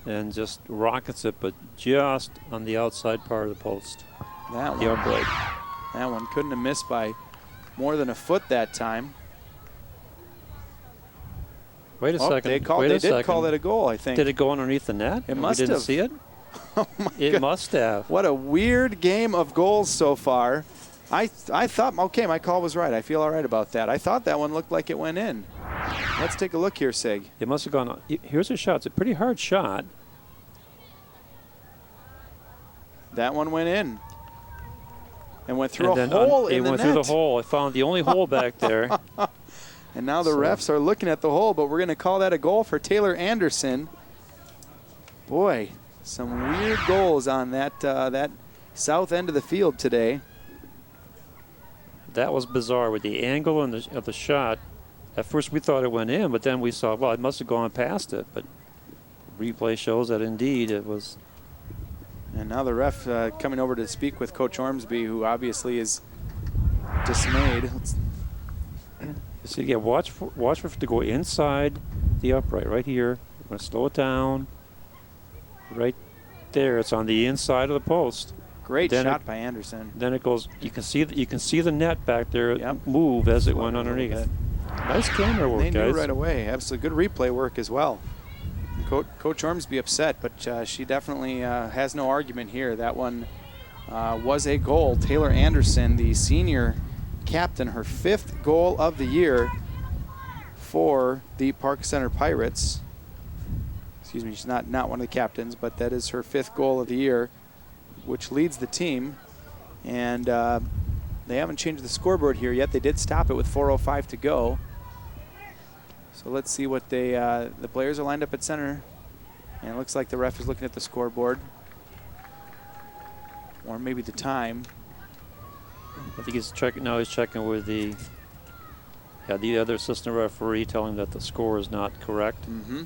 S2: and just rockets it, but just on the outside part of the post.
S1: That one couldn't have missed by more than a foot that time.
S2: Wait a second.
S1: They did call that a goal, I think.
S2: Did it go underneath the net?
S1: It must have.
S2: We didn't see it?
S1: Oh my
S2: it
S1: God.
S2: Must have.
S1: What a weird game of goals so far. I thought, okay, my call was right. I feel all right about that. I thought that one looked like it went in. Let's take a look here, Sig.
S2: It must have gone. Here's a shot. It's a pretty hard shot.
S1: That one went in. And went through a hole in the net.
S2: It went through the hole. I found the only hole back there.
S1: And now the refs are looking at the hole, but we're going to call that a goal for Taylor Anderson. Boy, some weird goals on that south end of the field today.
S2: That was bizarre with the angle of the shot. At first we thought it went in, but then we saw, well, it must have gone past it. But replay shows that indeed it was.
S1: And now the ref coming over to speak with Coach Ormsby, who obviously is dismayed.
S2: See, yeah, watch for it to go inside the upright right here. We're going to slow it down. Right there, it's on the inside of the post.
S1: Great shot by Anderson.
S2: Then it goes. You can see the net back there move as it went underneath. Nice camera work, guys.
S1: They knew right away. Absolutely good replay work as well. Coach Ormsby upset, but she definitely has no argument here. That one was a goal. Taylor Anderson, the senior captain, her 5th goal of the year for the Park Center Pirates. Excuse me, she's not one of the captains, but that is her 5th goal of the year, which leads the team. And they haven't changed the scoreboard here yet. They did stop it with 4:05 to go. So let's see what the players are lined up at center. And it looks like the ref is looking at the scoreboard. Or maybe the time.
S2: I think he's checking. No, he's checking with the other assistant referee, telling him that the score is not correct.
S1: Mm-hmm.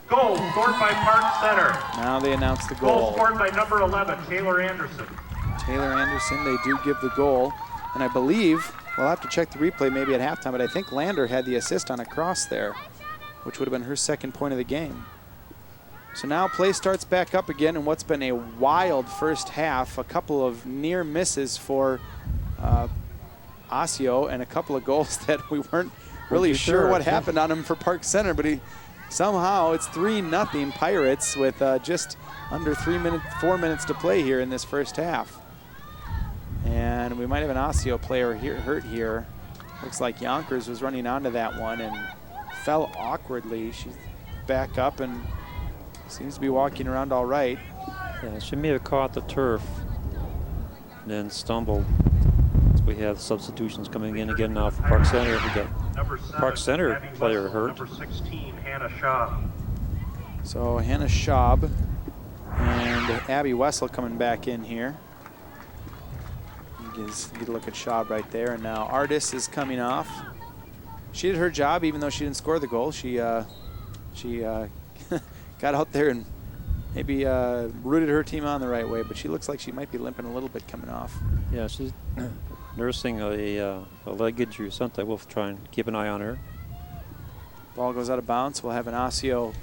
S3: Goal scored by Park Center.
S1: Now they announce the goal.
S3: Goal scored by number 11, Taylor Anderson.
S1: Taylor Anderson, they do give the goal. And I believe, we'll have to check the replay maybe at halftime, but I think Lander had the assist on a cross there, which would have been her 2nd point of the game. So now play starts back up again in what's been a wild first half. A couple of near misses for Osio and a couple of goals that we weren't really sure what happened on him for Park Center, but he somehow it's 3-0 Pirates with just under 4 minutes to play here in this first half. And we might have an Osseo player hurt here. Looks like Yonkers was running onto that one and fell awkwardly. She's back up and seems to be walking around all right.
S2: Yeah, she may have caught the turf and then stumbled. So we have substitutions coming in again now for Park Center. We got Park Center player hurt.
S3: Number 16, Hannah Schaub.
S1: So Hannah Schaub and Abby Wessel coming back in here. Get a look at Schaub right there. And now Artis is coming off. She did her job even though she didn't score the goal. She got out there and maybe rooted her team on the right way, but she looks like she might be limping a little bit coming off.
S2: Yeah, she's nursing a leg injury or something. We'll try and keep an eye on her.
S1: Ball goes out of bounds. We'll have an Osseo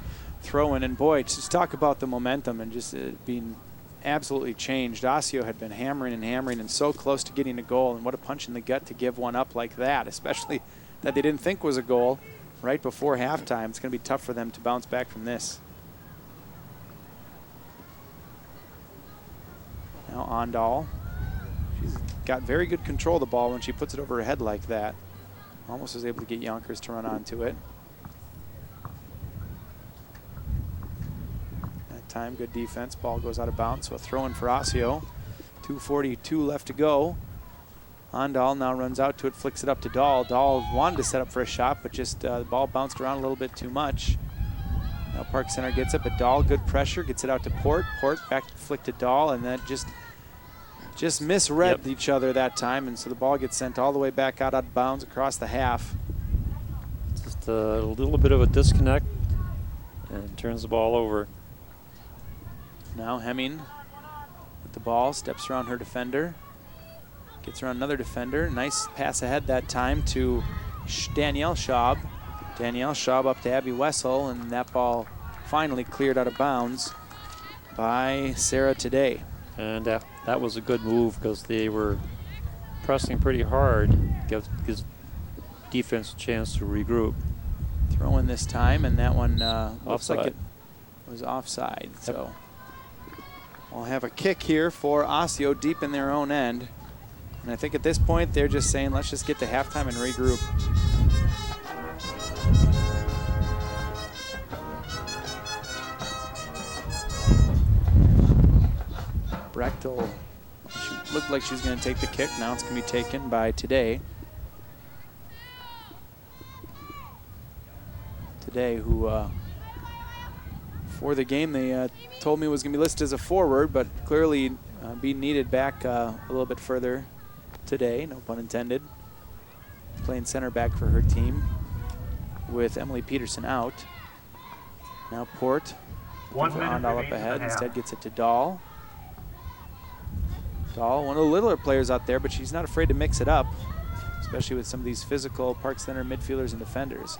S1: throw in. And boy, just talk about the momentum and just being absolutely changed. Osio had been hammering and so close to getting a goal, and what a punch in the gut to give one up like that, especially that they didn't think was a goal right before halftime. It's going to be tough for them to bounce back from this. Now Ondal. She's got very good control of the ball when she puts it over her head like that. Almost was able to get Yonkers to run onto it. Time, good defense. Ball goes out of bounds, so a throw in for Osseo. 2:42 left to go. Ondal now runs out to it, flicks it up to Dahl. Dahl wanted to set up for a shot, but just the ball bounced around a little bit too much. Now Park Center gets it, but Dahl, good pressure, gets it out to Port. Port back to flick to Dahl, and then just misread each other that time, and so the ball gets sent all the way back out of bounds across the half.
S2: Just a little bit of a disconnect, and turns the ball over.
S1: Now Hemming with the ball, steps around her defender, gets around another defender. Nice pass ahead that time to Danielle Schaub. Danielle Schaub up to Abby Wessel, and that ball finally cleared out of bounds by Sarah Today.
S2: And that was a good move because they were pressing pretty hard, gives defense a chance to regroup.
S1: Throw in this time, and that one looks like
S2: Offside.
S1: it was offside. So we'll have a kick here for Osseo deep in their own end. And I think at this point they're just saying, let's just get to halftime and regroup. Brechtel, she looked like she was going to take the kick. Now it's going to be taken by Today. Today, who for the game they told me was going to be listed as a forward, but clearly being needed back a little bit further today, no pun intended. Playing center back for her team with Emily Peterson out. Now Port,
S3: One
S1: for
S3: minute
S1: Ondal up
S3: remaining in
S1: ahead,
S3: the half.
S1: instead gets it to Dahl. Dahl, one of the littler players out there, but she's not afraid to mix it up, especially with some of these physical Park Center midfielders and defenders.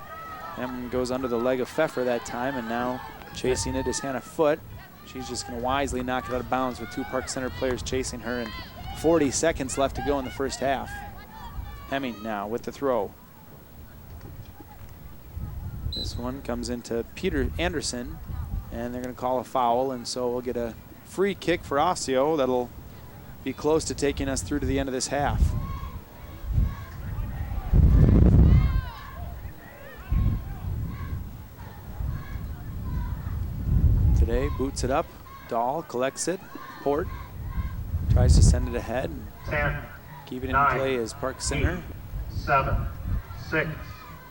S1: And goes under the leg of Pfeffer that time, and now chasing it is Hannah Foote. She's just going to wisely knock it out of bounds with two Park Center players chasing her, and 40 seconds left to go in the first half. Hemming now with the throw. This one comes into Peter Anderson, and they're going to call a foul, and so we'll get a free kick for Osseo that'll be close to taking us through to the end of this half. Today boots it up. Dahl collects it. Port tries to send it ahead.
S3: 10,
S1: Keep it in
S3: 9,
S1: play as Park Center.
S3: 8, 7, 6,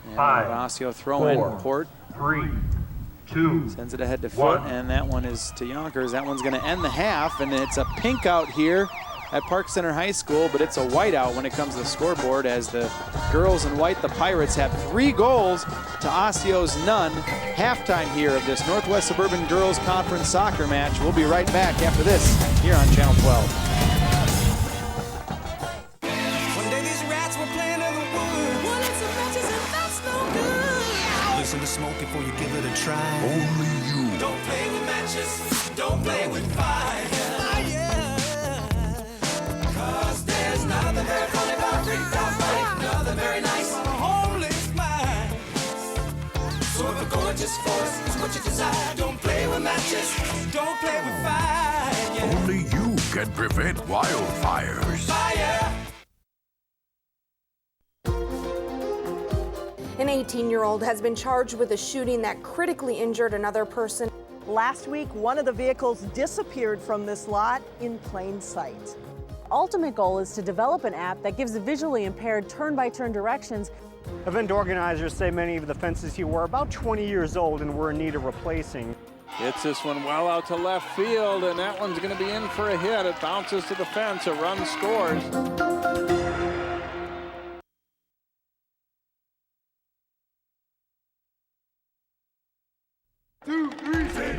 S1: And
S3: 5,
S1: Osseo throwing.
S3: 4,
S1: Port
S3: 3, 2,
S1: sends it ahead to Foote, and that one is to Yonkers. That one's going to end the half, and it's a pink out here at Park Center High School, but it's a white out when it comes to the scoreboard as the girls in white, the Pirates, have 3 goals to Osseo's none. Halftime here of this Northwest Suburban Girls Conference soccer match. We'll be right back after this here on Channel 12.
S4: One day these rats were playing in the woods. Wanted some matches and that's no good. Listen to smoke before you give it a try. Only you. Don't play with matches. Don't play with fire. Cause there's nothing very funny about pretty top fight. Nothing very nice. Homeless minds. So if a gorgeous force is what you desire, don't play with matches, don't play with fire. Yeah.
S5: Only you can prevent wildfires.
S4: Fire.
S6: An 18-year-old has been charged with a shooting that critically injured another person.
S7: Last week, one of the vehicles disappeared from this lot in plain sight.
S8: Ultimate goal is to develop an app that gives the visually impaired turn-by-turn directions.
S9: Event organizers say many of the fences here were about 20 years old and were in need of replacing.
S10: Hits this one well out to left field, and that one's going to be in for a hit. It bounces to the fence, a run scores.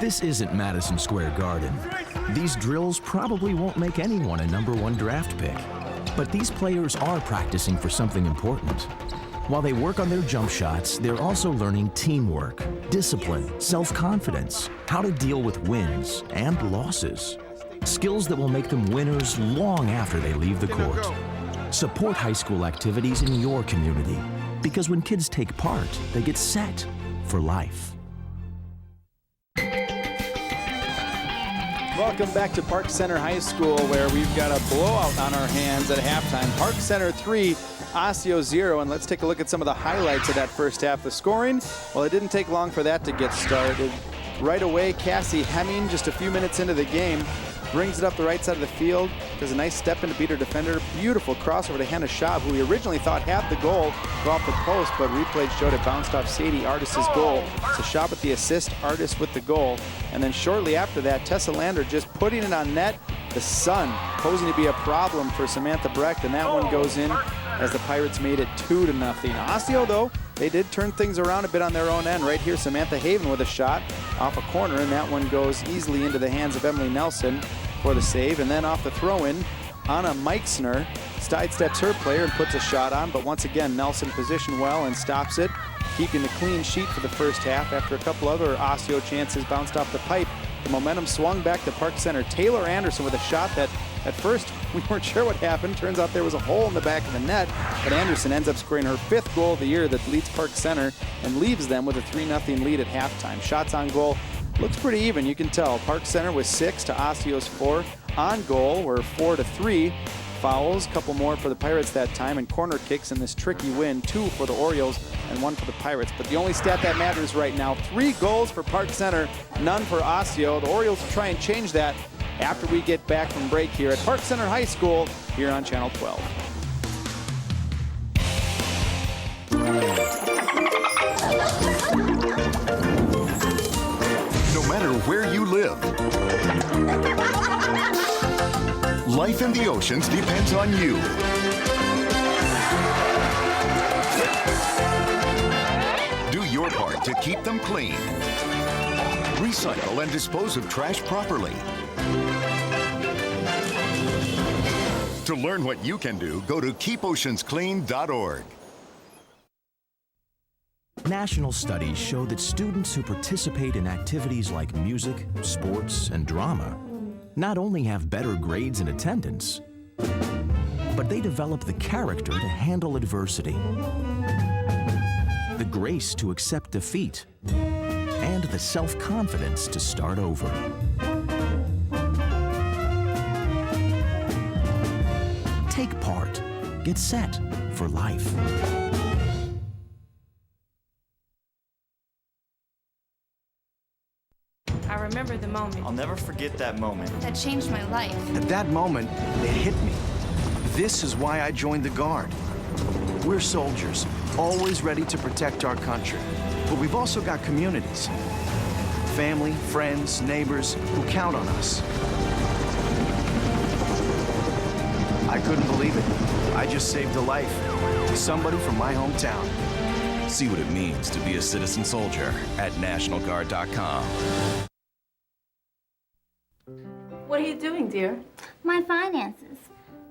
S11: This isn't Madison Square Garden. These drills probably won't make anyone a #1 draft pick. But these players are practicing for something important. While they work on their jump shots, they're also learning teamwork, discipline, self-confidence, how to deal with wins and losses. Skills that will make them winners long after they leave the court. Support high school activities in your community, because when kids take part, they get set for life.
S1: Welcome back to Park Center High School, where we've got a blowout on our hands at halftime. Park Center 3, Osio 0, and let's take a look at some of the highlights of that first half. The scoring, well, it didn't take long for that to get started. Right away, Cassie Hemming, just a few minutes into the game, brings it up the right side of the field, does a nice step in to beat her defender. Beautiful crossover to Hannah Schaub, who we originally thought had the goal go off the post, but replay showed it bounced off Sadie Artis' goal. So Schaub with the assist, Artis with the goal. And then shortly after that, Tessa Lander just putting it on net. The sun posing to be a problem for Samantha Brecht, and that one goes in as the Pirates made it 2-0. Osseo, though, they did turn things around a bit on their own end. Right here, Samantha Haven with a shot off a corner, and that one goes easily into the hands of Emily Nelson for the save. And then off the throw-in, Anna Meixner sidesteps her player and puts a shot on, but once again, Nelson positioned well and stops it, keeping the clean sheet for the first half. After a couple other Osseo chances bounced off the pipe, the momentum swung back to Park Center. Taylor Anderson with a shot that at first we weren't sure what happened. Turns out there was a hole in the back of the net, but Anderson ends up scoring her 5th goal of the year that leads Park Center and leaves them with a 3-0 lead at halftime. Shots on goal looks pretty even, you can tell. Park Center was 6 to Osceo's 4. On goal were 4-3. Fouls, couple more for the Pirates that time, and corner kicks in this tricky win, 2 for the Orioles and 1 for the Pirates. But the only stat that matters right now, 3 goals for Park Center, none for Osseo. The Orioles will try and change that after we get back from break here at Park Center High School here on Channel 12.
S5: No matter where you live, life in the oceans depends on you. Do your part to keep them clean. Recycle and dispose of trash properly. To learn what you can do, go to keepoceansclean.org.
S11: National studies show that students who participate in activities like music, sports, and drama not only have better grades and attendance, but they develop the character to handle adversity, the grace to accept defeat, and the self-confidence to start over. Take part. Get set for life.
S12: I remember the moment.
S13: I'll never forget that moment.
S12: That changed my life.
S13: At that moment, it hit me. This is why I joined the Guard. We're soldiers, always ready to protect our country. But we've also got communities. Family, friends, neighbors who count on us. I couldn't believe it. I just saved a life. Somebody from my hometown.
S14: See what it means to be a citizen soldier at NationalGuard.com.
S12: What are you doing, dear?
S15: My finances.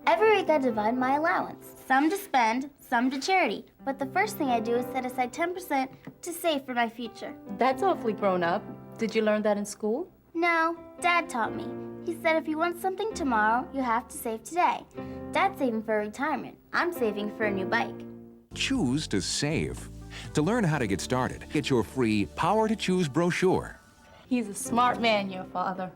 S15: Every week I divide my allowance. Some to spend, some to charity. But the first thing I do is set aside 10% to save for my future.
S12: That's awfully grown up. Did you learn that in school?
S15: No, Dad taught me. He said if you want something tomorrow, you have to save today. Dad's saving for retirement. I'm saving for a new bike.
S16: Choose to save. To learn how to get started, get your free Power to Choose brochure.
S12: He's a smart man, your father.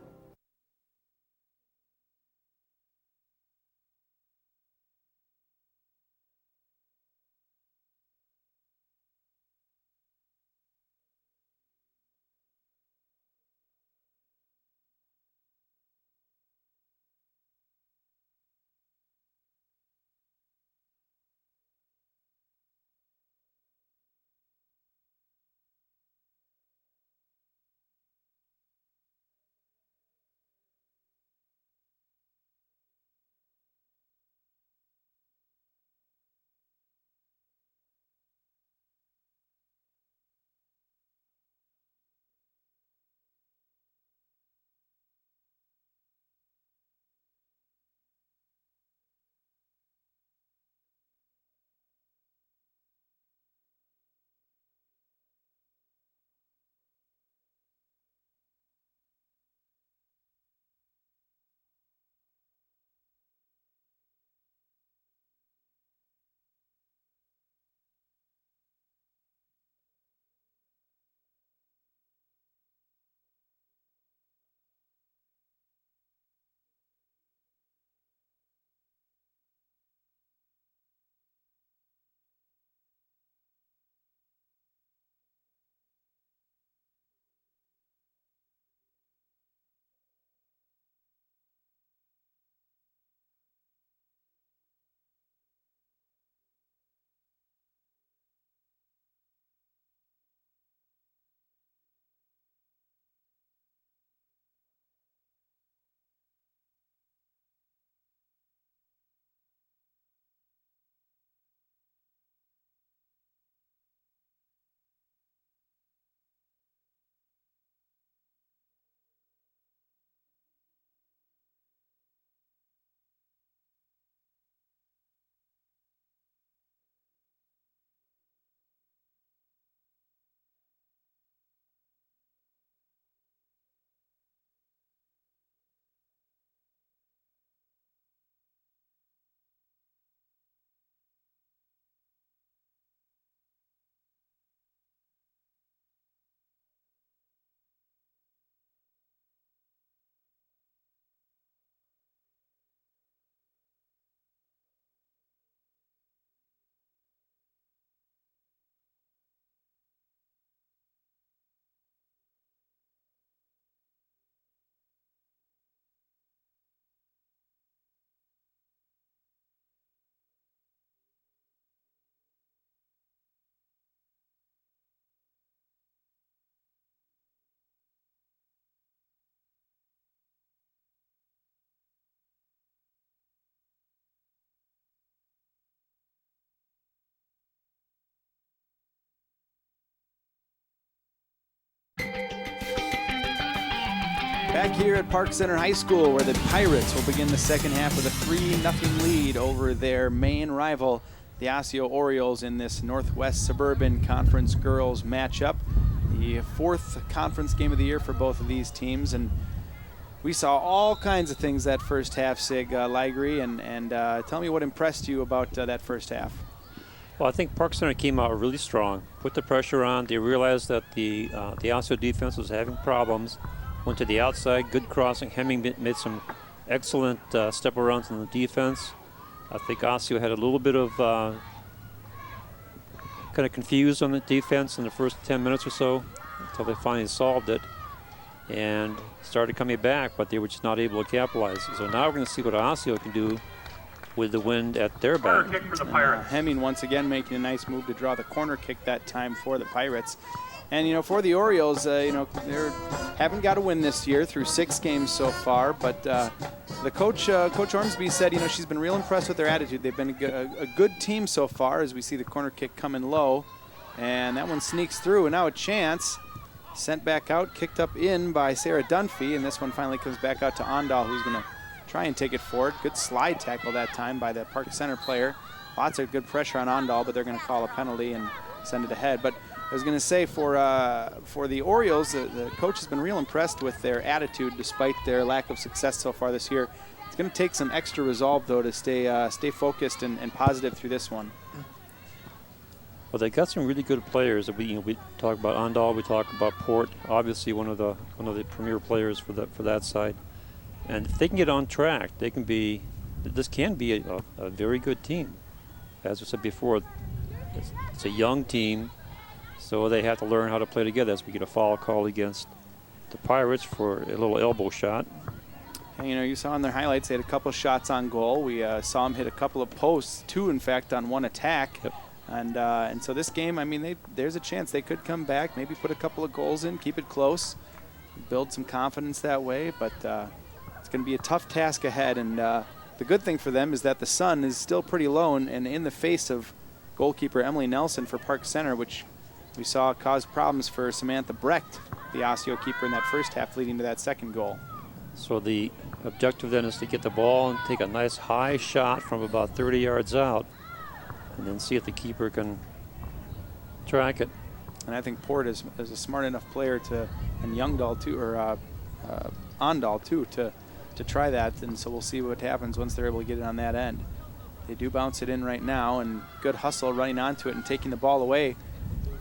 S1: Back here at Park Center High School, where the Pirates will begin the second half with a 3-0 lead over their main rival, the Osio Orioles, in this Northwest Suburban Conference girls matchup. The fourth conference game of the year for both of these teams, and we saw all kinds of things that first half, Sig Ligry, and tell me what impressed you about that first half.
S2: Well, I think Park Center came out really strong, put the pressure on. They realized that the Osio defense was having problems. Went to the outside, good crossing. Hemming made some excellent step arounds in the defense. I think Osio had a little bit of kind of confused on the defense in the first 10 minutes or so until they finally solved it and started coming back, but they were just not able to capitalize. So now we're going to see what Osio can do with the wind at their back.
S3: Kick for the Pirates.
S1: Hemming once again making a nice move to draw the corner kick that time for the Pirates. And, you know, for the Orioles, they haven't got a win this year through 6 games so far. But the coach, Coach Ormsby, said, you know, she's been real impressed with their attitude. They've been a good team so far, as we see the corner kick coming low. And that one sneaks through. And now a chance. Sent back out, kicked up in by Sarah Dunphy. And this one finally comes back out to Ondal, who's going to try and take it forward. Good slide tackle that time by the Park Center player. Lots of good pressure on Ondal, but they're going to call a penalty and send it ahead. But I was going to say, for the Orioles, the coach has been real impressed with their attitude despite their lack of success so far this year. It's going to take some extra resolve, though, to stay focused and positive through this one.
S2: Well, they got some really good players. That we talk about Ondal, we talk about Port, obviously one of the premier players for that side. And if they can get on track, they can be. This can be a very good team. As I said before, it's a young team, so they have to learn how to play together. As we get a foul call against the Pirates for a little elbow shot.
S1: And, you saw in their highlights they had a couple of shots on goal. We saw them hit a couple of posts, 2 in fact on one attack.
S2: Yep.
S1: And so this game, I mean, there's a chance they could come back, maybe put a couple of goals in, keep it close, build some confidence that way. But it's going to be a tough task ahead. And the good thing for them is that the sun is still pretty low, and in the face of goalkeeper Emily Nelson for Park Center, which we saw caused problems for Samantha Brecht, the Osseo keeper in that first half, leading to that second goal.
S2: So the objective then is to get the ball and take a nice high shot from about 30 yards out, and then see if the keeper can track it.
S1: And I think Port is a smart enough player and Youngdahl too, or Ondal too, to try that. And so we'll see what happens once they're able to get it on that end. They do bounce it in right now, and good hustle running onto it and taking the ball away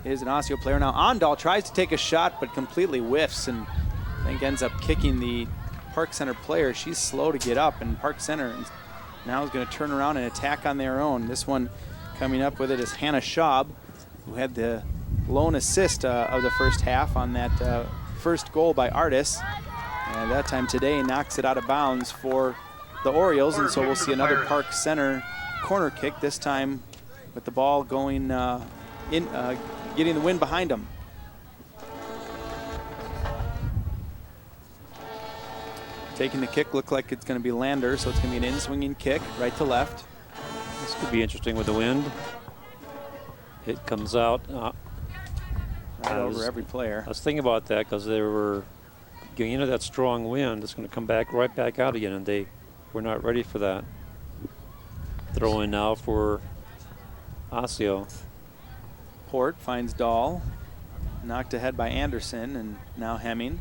S1: is an Osseo player. Now Ondal tries to take a shot but completely whiffs, and I think ends up kicking the Park Center player. She's slow to get up, and Park Center now is going to turn around and attack on their own. This one coming up with it is Hannah Schaub, who had the lone assist of the first half on that first goal by Artis. And that time today knocks it out of bounds for the Orioles, and so we'll see another Park Center corner kick, this time with the ball going getting the wind behind them. Taking the kick, look like it's going to be Lander, so it's going to be an in-swinging kick, right to left.
S2: This could be interesting with the wind. It comes out.
S1: Right over every player.
S2: I was thinking about that because they were getting into that strong wind. It's going to come back right back out again, and they were not ready for that. Throw in now for Osio.
S1: Port finds Dahl, knocked ahead by Anderson, and now Hemming.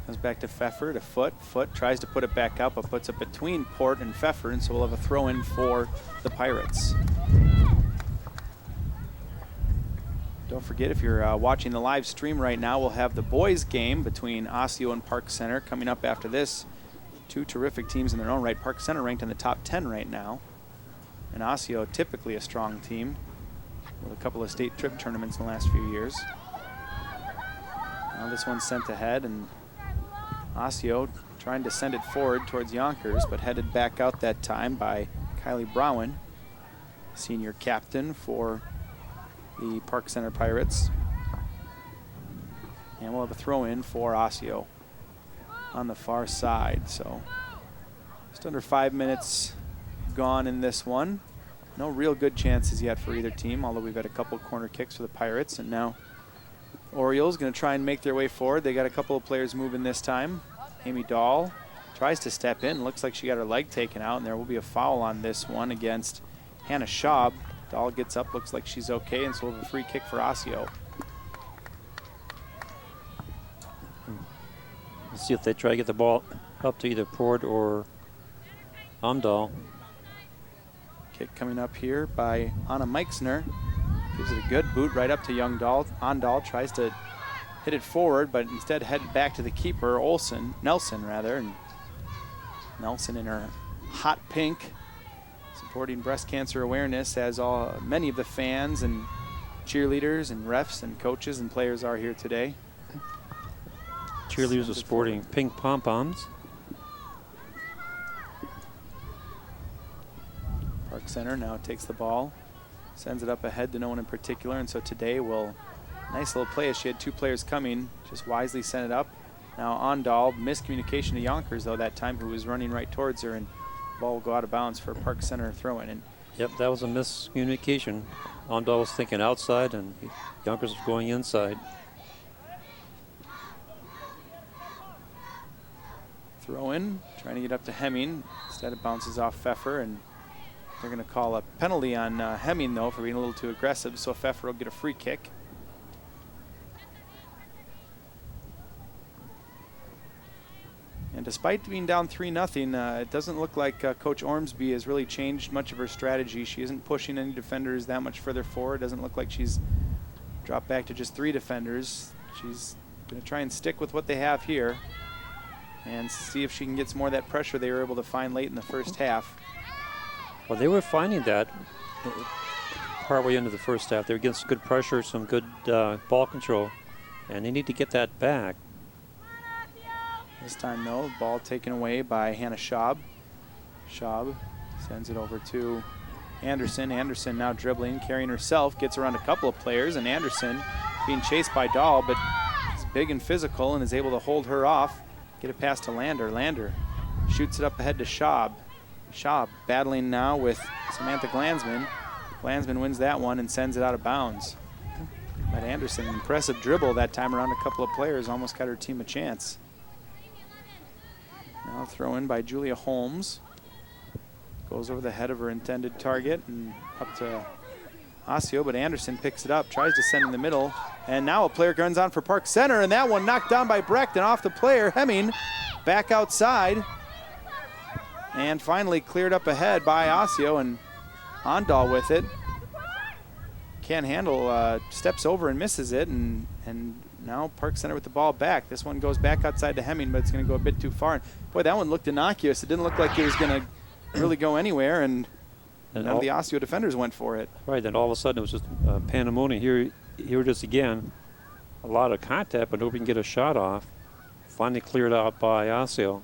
S1: Comes back to Pfeffer, to Foot. Foot tries to put it back up, but puts it between Port and Pfeffer, and so we'll have a throw in for the Pirates. Don't forget, if you're watching the live stream right now, we'll have the boys game between Osseo and Park Center coming up after this. 2 terrific teams in their own right. Park Center ranked in the top 10 right now. And Osseo, typically a strong team with a couple of state trip tournaments in the last few years. Now this one's sent ahead, and Osseo trying to send it forward towards Yonkers, but headed back out that time by Kylie Browen, senior captain for the Park Center Pirates. And we'll have a throw in for Osseo on the far side. So just under 5 minutes gone in this one. No real good chances yet for either team, although we've had a couple corner kicks for the Pirates. And now Orioles going to try and make their way forward. They got a couple of players moving this time. Amy Dahl tries to step in. Looks like she got her leg taken out, and there will be a foul on this one against Hannah Schaub. Dahl gets up, looks like she's okay, and so we'll have a free kick for Osseo.
S2: Let's see if they try to get the ball up to either Port or Ondal.
S1: Kick coming up here by Anna Meixner. Gives it a good boot right up to Youngdahl. Ondal tries to hit it forward, but instead headed back to the keeper, Nelson, and Nelson in her hot pink, supporting breast cancer awareness, as many of the fans and cheerleaders and refs and coaches and players are here today.
S2: Cheerleaders are sporting pink pom-poms.
S1: Park Center now takes the ball, sends it up ahead to no one in particular, and so today nice little play as she had 2 players coming, just wisely sent it up. Now Ondal, miscommunication to Yonkers though that time, who was running right towards her, and the ball will go out of bounds for Park Center throw-in. And
S2: yep, that was a miscommunication. Ondal was thinking outside, and Yonkers was going inside.
S1: Throw-in, trying to get up to Hemming. Instead it bounces off Pfeffer, and they're going to call a penalty on Hemming though for being a little too aggressive, so Pfeffer will get a free kick. And despite being down 3-0, it doesn't look like Coach Ormsby has really changed much of her strategy. She isn't pushing any defenders that much further forward. It doesn't look like she's dropped back to just 3 defenders. She's going to try and stick with what they have here and see if she can get some more of that pressure they were able to find late in the first half.
S2: Well, they were finding that partway into the first half. They were getting some good pressure, some good ball control, and they need to get that back.
S1: This time, no, ball taken away by Hannah Schaub. Schaub sends it over to Anderson. Anderson now dribbling, carrying herself, gets around a couple of players, and Anderson being chased by Dahl, but is big and physical and is able to hold her off, get it past to Lander. Lander shoots it up ahead to Schaub. Schaub battling now with Samantha Glansman. Glansman wins that one and sends it out of bounds. But Anderson, impressive dribble that time around a couple of players, almost got her team a chance. Now throw in by Julia Holmes. Goes over the head of her intended target and up to Osseo, but Anderson picks it up, tries to send in the middle, and now a player runs on for Park Center, and that one knocked down by Brecht and off the player. Hemming back outside, and finally cleared up ahead by Osseo, and Ondal with it. Can't handle, steps over and misses it, and now Park Center with the ball back. This one goes back outside to Hemming, but it's going to go a bit too far. And boy, that one looked innocuous. It didn't look like it was going to really go anywhere, and none of the Osseo defenders went for it.
S2: Right, then all of a sudden it was just pandemonium. Here it is again. A lot of contact, but nobody can get a shot off. Finally cleared out by Osseo.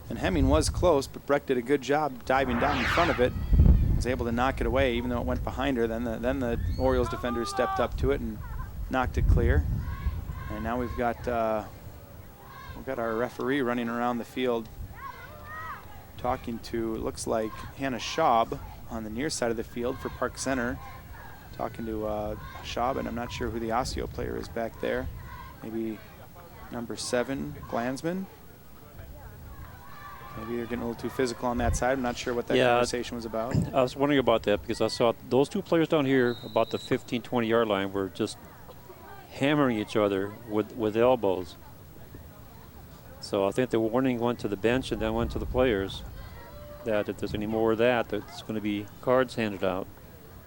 S1: And Hemming was close, but Brecht did a good job diving down in front of it. Was able to knock it away, even though it went behind her. Then the Orioles defenders stepped up to it and knocked it clear. And now we've got our referee running around the field talking to, it looks like Hannah Schaub on the near side of the field for Park Center, talking to Schaub, and I'm not sure who the Osseo player is back there. Maybe number 7, Glansman. Maybe they're getting a little too physical on that side. I'm not sure what that conversation was about.
S2: I was wondering about that because I saw those 2 players down here about the 15, 20-yard line were just hammering each other with elbows. So I think the warning went to the bench and then went to the players that if there's any more of that, there's going to be cards handed out.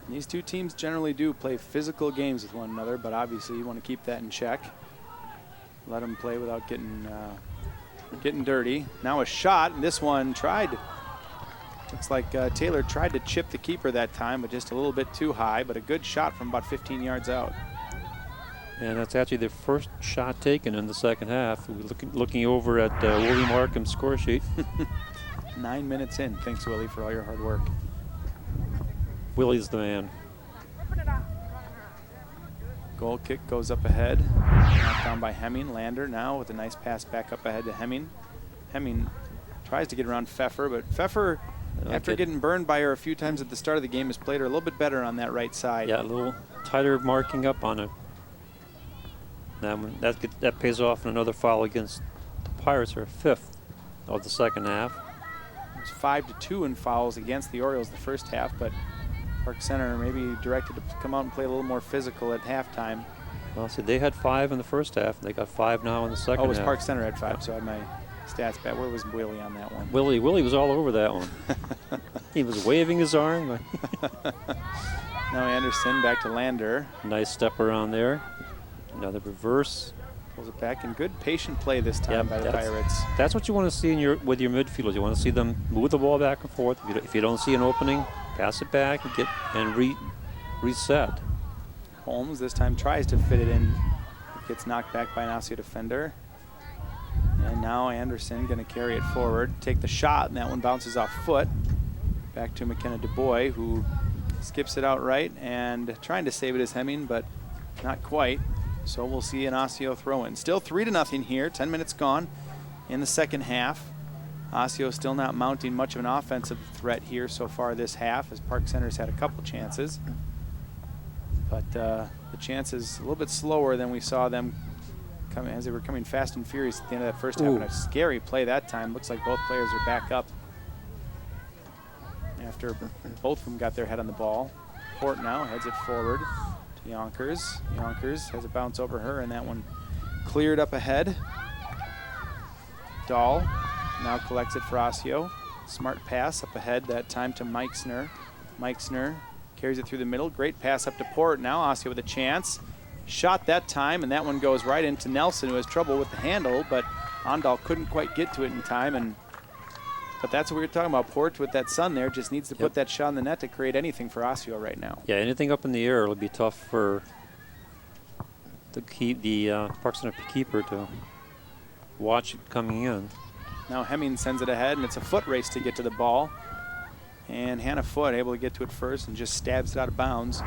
S1: And these 2 teams generally do play physical games with one another, but obviously you want to keep that in check. Let them play without getting dirty. Now a shot, and this one looks like Taylor tried to chip the keeper that time, but just a little bit too high, but a good shot from about 15 yards out.
S2: And that's actually the first shot taken in the second half. We're looking over at Willie Markham's score sheet.
S1: 9 minutes in. Thanks, Willie, for all your hard work.
S2: Willie's the man.
S1: Goal kick goes up ahead. Knocked down by Hemming. Lander now with a nice pass back up ahead to Hemming. Hemming tries to get around Pfeffer, but Pfeffer, after getting burned by her a few times at the start of the game, has played her a little bit better on that right side.
S2: Yeah, a little tighter marking up on it. That pays off in another foul against the Pirates, her 5th of the second half.
S1: It was 5-2 in fouls against the Orioles the first half, but Park Center maybe directed to come out and play a little more physical at halftime.
S2: Well, see, they had 5 in the first half, and they got 5 now in the second half.
S1: Oh, it was Park Center at 5, so I had my stats bad. Where was Willie on that one?
S2: Willie was all over that one. He was waving his arm.
S1: Now Anderson back to Lander.
S2: Nice step around there. Another reverse.
S1: Pulls it back, and good patient play this time by the Pirates.
S2: That's what you want to see with your midfielders. You want to see them move the ball back and forth. If you don't see an opening, pass it back and reset.
S1: Holmes this time tries to fit it in. It gets knocked back by an Osseo defender. And now Anderson going to carry it forward, take the shot, and that one bounces off foot. Back to McKenna DuBois, who skips it outright and trying to save it as Hemming, but not quite. So we'll see an Osseo throw-in. Still 3-0 here, 10 minutes gone in the second half. Osseo still not mounting much of an offensive threat here so far this half, as Park Center's had a couple chances. But the chances a little bit slower than we saw them coming, as they were coming fast and furious at the end of that first half. And a scary play that time. Looks like both players are back up after both of them got their head on the ball. Port now heads it forward to Yonkers. Yonkers has a bounce over her, and that one cleared up ahead. Dahl now collects it for Osseo. Smart pass up ahead that time to Meixner. Meixner carries it through the middle. Great pass up to Port. Now Osseo with a chance. Shot that time, and that one goes right into Nelson, who has trouble with the handle, but Andal couldn't quite get to it in time. But that's what we were talking about. Port with that sun there just needs to put that shot in the net to create anything for Osseo right now.
S2: Yeah, anything up in the air, it'll be tough for the Park Center keeper to watch it coming in.
S1: Now Hemming sends it ahead, and it's a foot race to get to the ball. And Hannah Foote able to get to it first and just stabs it out of bounds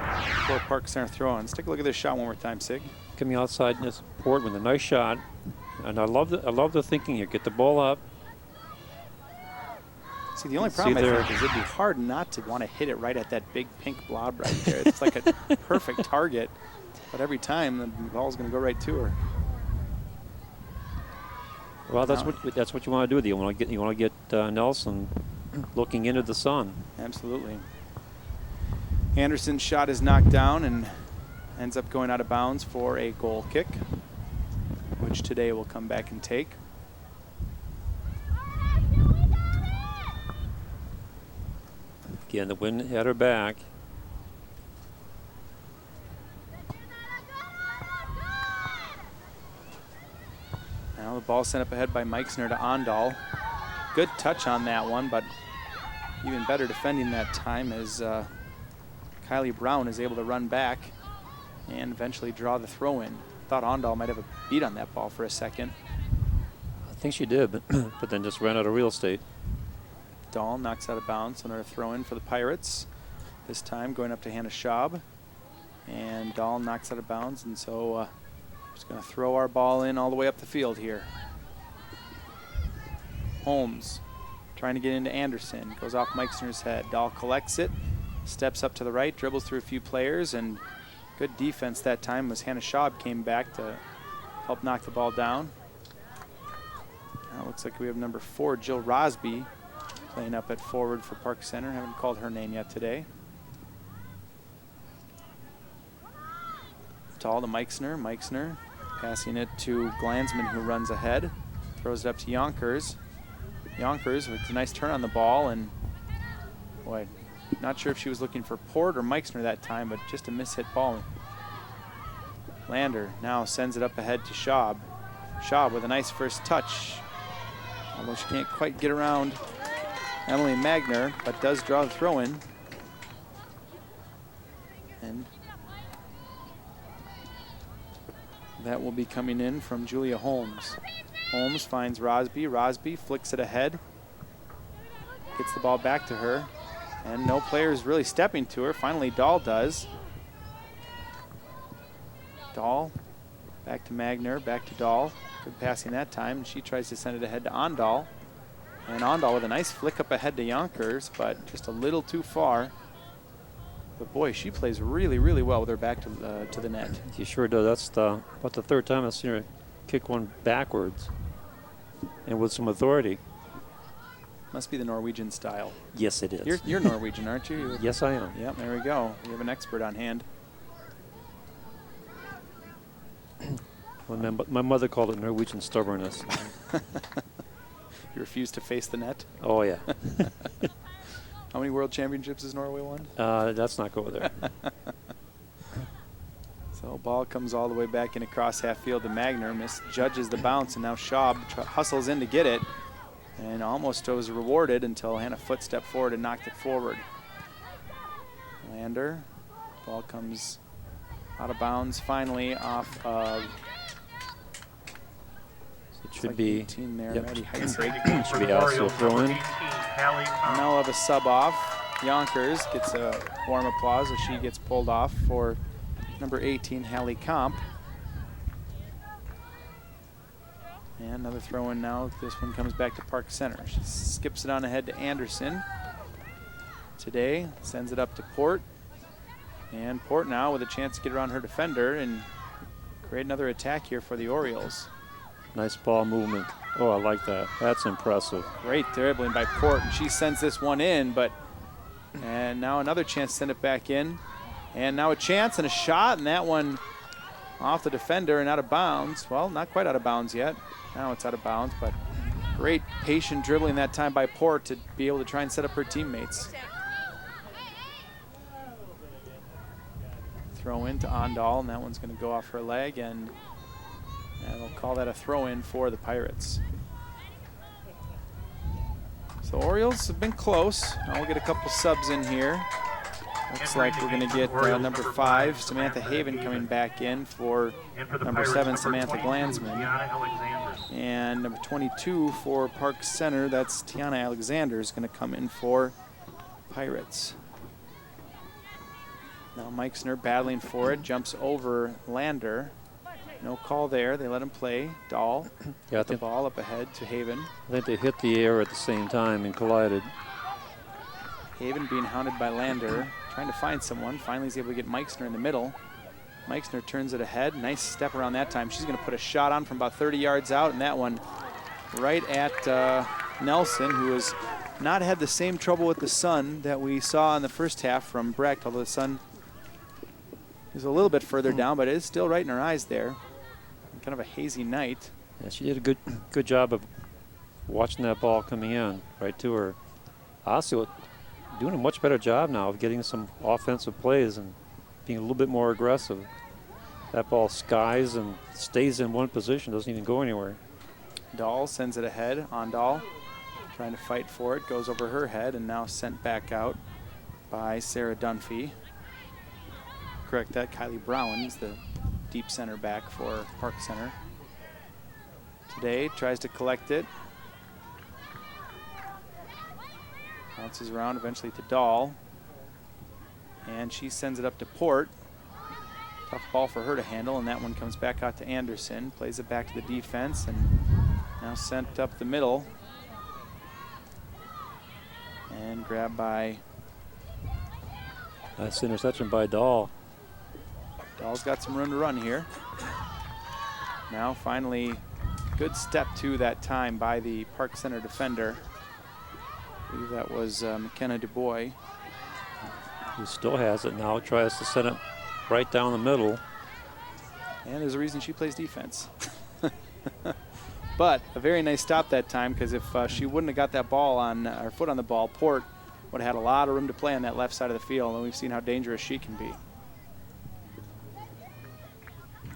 S1: for Park Center throw-in. Let's take a look at this shot one more time, Sig.
S2: Coming outside this Port with a nice shot. And I love the thinking here. Get the ball up.
S1: See, the only problem I think is it'd be hard not to want to hit it right at that big pink blob right there. It's like a perfect target, but every time the ball's going to go right to her.
S2: Well, that's what you want to do. You want to get Nelson looking into the sun.
S1: Absolutely. Anderson's shot is knocked down and ends up going out of bounds for a goal kick, which today will come back and take.
S2: Again, the wind had her back.
S1: Now the ball sent up ahead by Meixner to Andal. Good touch on that one, but even better defending that time as Kylie Brown is able to run back and eventually draw the throw in. Thought Andal might have a beat on that ball for a second.
S2: I think she did, but then just ran out of real estate.
S1: Dahl knocks out of bounds, another throw in for the Pirates. This time going up to Hannah Schaub. And Dahl knocks out of bounds, and so just going to throw our ball in all the way up the field here. Holmes trying to get into Anderson. Goes off Meixner's head. Dahl collects it, steps up to the right, dribbles through a few players, and good defense that time as Hannah Schaub came back to help knock the ball down. Now it looks like we have number 4, Jill Rosby, playing up at forward for Park Center. Haven't called her name yet today. Dahl to Meixner. Meixner passing it to Glansman, who runs ahead. Throws it up to Yonkers. Yonkers with a nice turn on the ball, and boy, not sure if she was looking for Port or Meixner that time, but just a mishit ball. Lander now sends it up ahead to Schaub. Schaub with a nice first touch, although she can't quite get around Emily Magner, but does draw the throw in. And that will be coming in from Julia Holmes. Holmes finds Rosby. Rosby flicks it ahead. Gets the ball back to her. And no player is really stepping to her. Finally, Dahl does. Dahl back to Magner, back to Dahl. Good passing that time. She tries to send it ahead to Andal. And Andal with a nice flick up ahead to Yonkers, but just a little too far. But boy, she plays really, really well with her back to the net.
S2: She sure does. That's about the third time I've seen her kick one backwards and with some authority.
S1: Must be the Norwegian style.
S2: Yes, it is.
S1: You're Norwegian, aren't you?
S2: Yes, I am.
S1: Yep, there we go. We have an expert on hand.
S2: Well, my mother called it Norwegian stubbornness.
S1: You refuse to face the net?
S2: Oh, yeah.
S1: How many world championships has Norway won?
S2: Let's not go there.
S1: So ball comes all the way back in across half field to Magner. Misjudges the bounce, and now Schaub hustles in to get it. And almost was rewarded until Hannah Foote stepped forward and knocked it forward. Lander. Ball comes out of bounds finally off of.
S2: It should be
S1: 18 there.
S2: Yep.
S1: Maddie Heitzig.
S2: Should be also throw in.
S1: And now we'll have a sub off. Yonkers gets a warm applause as she gets pulled off for number 18, Hallie Comp. And another throw in now. This one comes back to Park Center. She skips it on ahead to Anderson. Today sends it up to Port. And Port now with a chance to get around her defender and create another attack here for the Orioles.
S2: Nice ball movement. Oh, I like that. That's impressive.
S1: Great dribbling by Port, and she sends this one in, and now another chance to send it back in. And now a chance and a shot, and that one off the defender and out of bounds. Well, not quite out of bounds yet. Now it's out of bounds, but Great patient dribbling that time by Port to be able to try and set up her teammates. Throw into Ondal, and that one's going to go off her leg, and we'll call that a throw-in for the Pirates. So Orioles have been close. Now we'll get a couple subs in here. Looks like we're going to get number 5, Samantha Haven, coming back in for number 7, Samantha Glansman. And number 22 for Park Center, that's Tiana Alexander, is going to come in for Pirates. Now Meixner battling for it, jumps over Lander. No call there. They let him play. Dahl, got the ball up ahead to Haven.
S2: I think they hit the air at the same time and collided.
S1: Haven being hounded by Lander, trying to find someone. Finally is able to get Meixner in the middle. Meixner turns it ahead. Nice step around that time. She's going to put a shot on from about 30 yards out, and that one right at Nelson, who has not had the same trouble with the sun that we saw in the first half from Brecht, although the sun is a little bit further down, but it is still right in her eyes there. Kind of a hazy night.
S2: Yeah, she did a good job of watching that ball coming in right to her. Osio doing a much better job now of getting some offensive plays and being a little bit more aggressive. That ball skies and stays in one position, doesn't even go anywhere.
S1: Dahl sends it ahead on Dahl, trying to fight for it, goes over her head and now sent back out by Sarah Dunphy. Correct that, Kylie Brown is the deep center back for Park Center. Today tries to collect it. Bounces around eventually to Dahl. And she sends it up to Port. Tough ball for her to handle, and that one comes back out to Anderson. Plays it back to the defense and now sent up the middle. And grabbed by...
S2: Nice interception by Dahl.
S1: Dahl's got some room to run here. Now finally, good step two that time by the Park Center defender. I believe that was McKenna DuBois.
S2: He still has it now, tries to set it right down the middle.
S1: And there's a reason she plays defense. But a very nice stop that time, because if she wouldn't have got that ball on, her foot on the ball, Port would have had a lot of room to play on that left side of the field, and we've seen how dangerous she can be.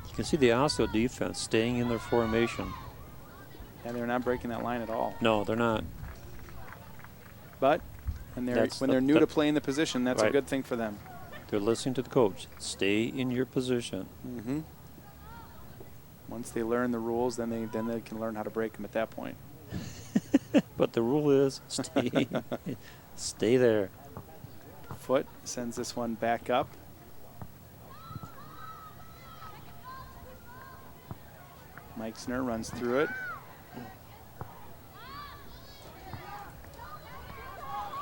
S2: You can see the Osio defense staying in their formation.
S1: And they're not breaking that line at all.
S2: No, they're not.
S1: But when they're new to playing the position, that's
S2: right.
S1: a good thing for them.
S2: They're listening to the coach. Stay in your position.
S1: Mm-hmm. Once they learn the rules, then they can learn how to break them at that point.
S2: But the rule is stay there.
S1: Foot sends this one back up. Meixner runs through it.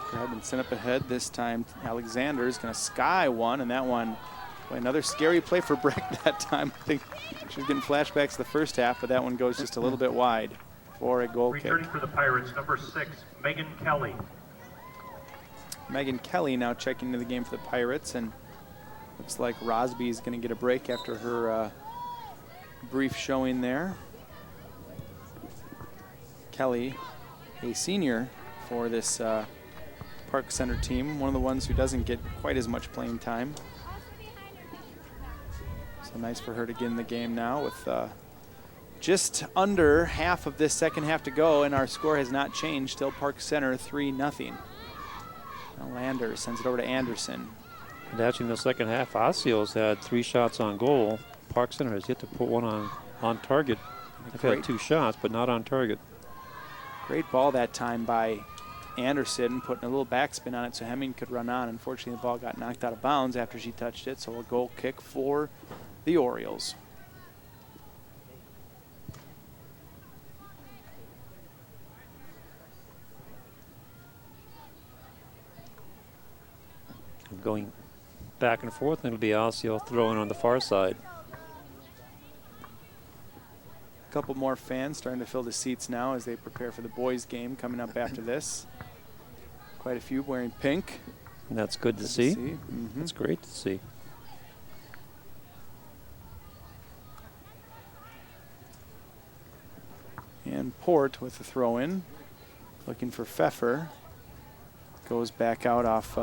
S1: Grabbed and sent up ahead. This time Alexander is going to sky one, and that one, boy, another scary play for Brecht that time. I think she was getting flashbacks to the first half, but that one goes just a little bit wide for a goal kick.
S3: Returning for the Pirates, number 6, Megan Kelly.
S1: Megan Kelly now checking into the game for the Pirates, and looks like Rosby is going to get a break after her brief showing there. Kelly, a senior for this Park Center team, one of the ones who doesn't get quite as much playing time. So nice for her to get in the game now with just under half of this second half to go, and our score has not changed. Still Park Center 3-0. Now Lander sends it over to Anderson.
S2: And actually in the second half, Osio's had 3 shots on goal. Park Center has yet to put one on target. They've had 2 shots, but not on target.
S1: Great ball that time by Anderson, putting a little backspin on it so Hemming could run on. Unfortunately, the ball got knocked out of bounds after she touched it, so a goal kick for the Orioles.
S2: Going back and forth, and it'll be Osio throwing on the far side.
S1: A couple more fans starting to fill the seats now as they prepare for the boys' game coming up after this. Quite a few wearing pink.
S2: And that's good to see.
S1: Mm-hmm.
S2: That's great to see.
S1: And Port with the throw in. Looking for Pfeffer. Goes back out off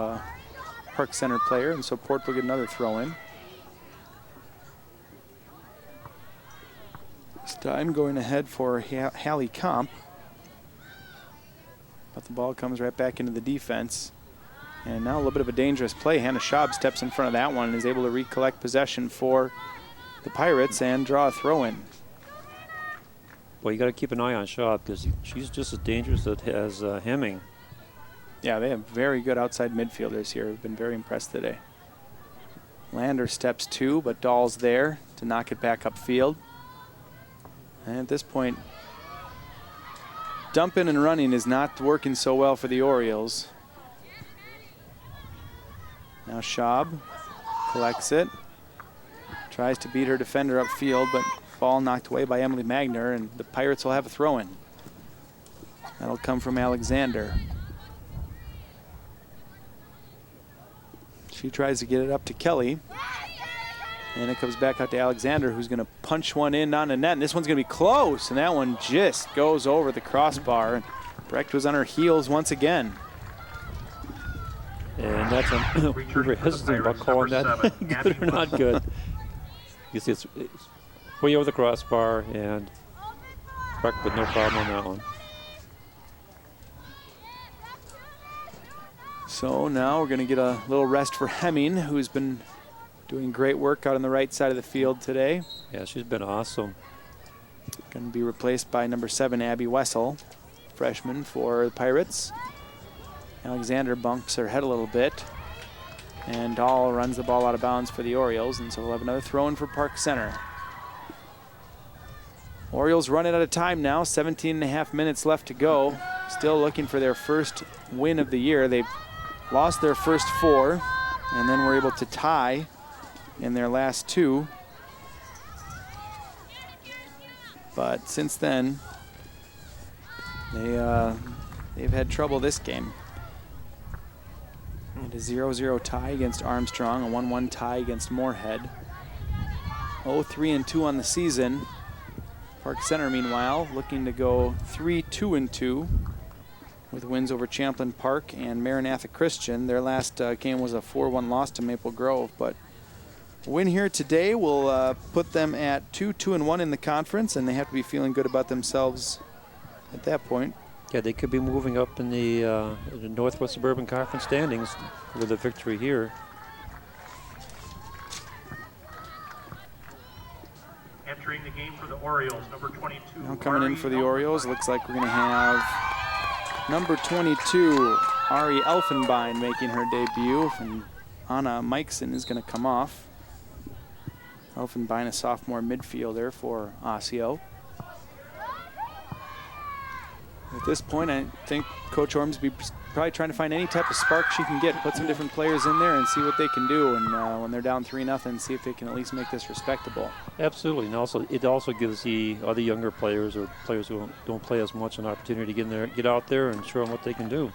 S1: Park Center player, and so Port will get another throw in. This time going ahead for Hallie Comp. But the ball comes right back into the defense. And now a little bit of a dangerous play. Hannah Schaub steps in front of that one and is able to recollect possession for the Pirates and draw a throw in.
S2: Well, you got to keep an eye on Schaub because she's just as dangerous as Hemming.
S1: Yeah, they have very good outside midfielders here. We've been very impressed today. Lander steps 2, but Dahl's there to knock it back upfield. And at this point, dumping and running is not working so well for the Orioles. Now Schaub collects it. Tries to beat her defender upfield, but ball knocked away by Emily Magner, and the Pirates will have a throw-in. That'll come from Alexander. She tries to get it up to Kelly. And it comes back out to Alexander, who's going to punch one in on the net. And this one's going to be close, and that one just goes over the crossbar. And Brecht was on her heels once again.
S2: And that's we were hesitant about calling that good or not good. You see, it's way over the crossbar, and Brecht with no problem on that one.
S1: So now we're going to get a little rest for Hemming, who's been doing great work out on the right side of the field today.
S2: Yeah, she's been awesome.
S1: Going to be replaced by number 7, Abby Wessel, freshman for the Pirates. Alexander bumps her head a little bit, and Dahl runs the ball out of bounds for the Orioles, and so we'll have another throw-in for Park Center. Orioles running out of time now, 17.5 minutes left to go. Still looking for their first win of the year. They've lost their first 4, and then were able to tie in their last 2. But since then, they've had trouble this game. And a 0-0 tie against Armstrong, a 1-1 tie against Moorhead. 0-3-2 on the season. Park Center, meanwhile, looking to go 3-2-2 with wins over Champlain Park and Maranatha Christian. Their last game was a 4-1 loss to Maple Grove, but a win here today will put them at 2-2-1 in the conference, and they have to be feeling good about themselves at that point.
S2: Yeah, they could be moving up in the Northwest Suburban Conference standings with a victory here.
S3: Entering the game for the Orioles, number 22.
S1: Now coming in for the Orioles, looks like we're going to have number 22, Ari Elfenbein, making her debut. And Anna Mikeson is going to come off. Elfenbein, a sophomore midfielder for Osseo. At this point, I think Coach Ormsby probably trying to find any type of spark she can get, put some different players in there and see what they can do. And when they're down 3-0, see if they can at least make this respectable.
S2: Absolutely, and also it also gives the other younger players or players who don't play as much an opportunity to get out there and show them what they can do.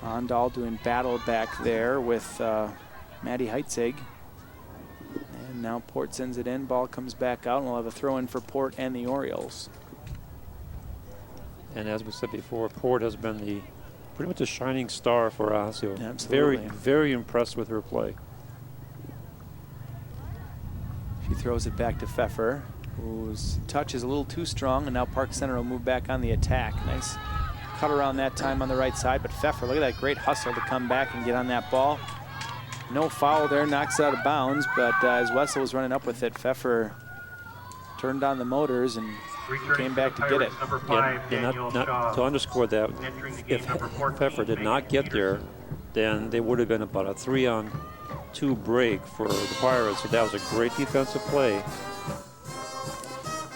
S1: Ondal doing battle back there with Maddie Heitzig. And now Port sends it in, ball comes back out, and we'll have a throw in for Port and the Orioles.
S2: And as we said before, Port has been pretty much a shining star for Osio.
S1: Absolutely.
S2: Very, very impressed with her play.
S1: She throws it back to Pfeffer, whose touch is a little too strong, and now Park Center will move back on the attack. Nice cut around that time on the right side, but Pfeffer, look at that great hustle to come back and get on that ball. No foul there, knocks it out of bounds, but as Wessel was running up with it, Pfeffer turned on the motors and came back to get it.
S2: Not to underscore that, if Pfeffer did not get there, then they would have been about a 3-on-2 break for the Pirates. So that was a great defensive play.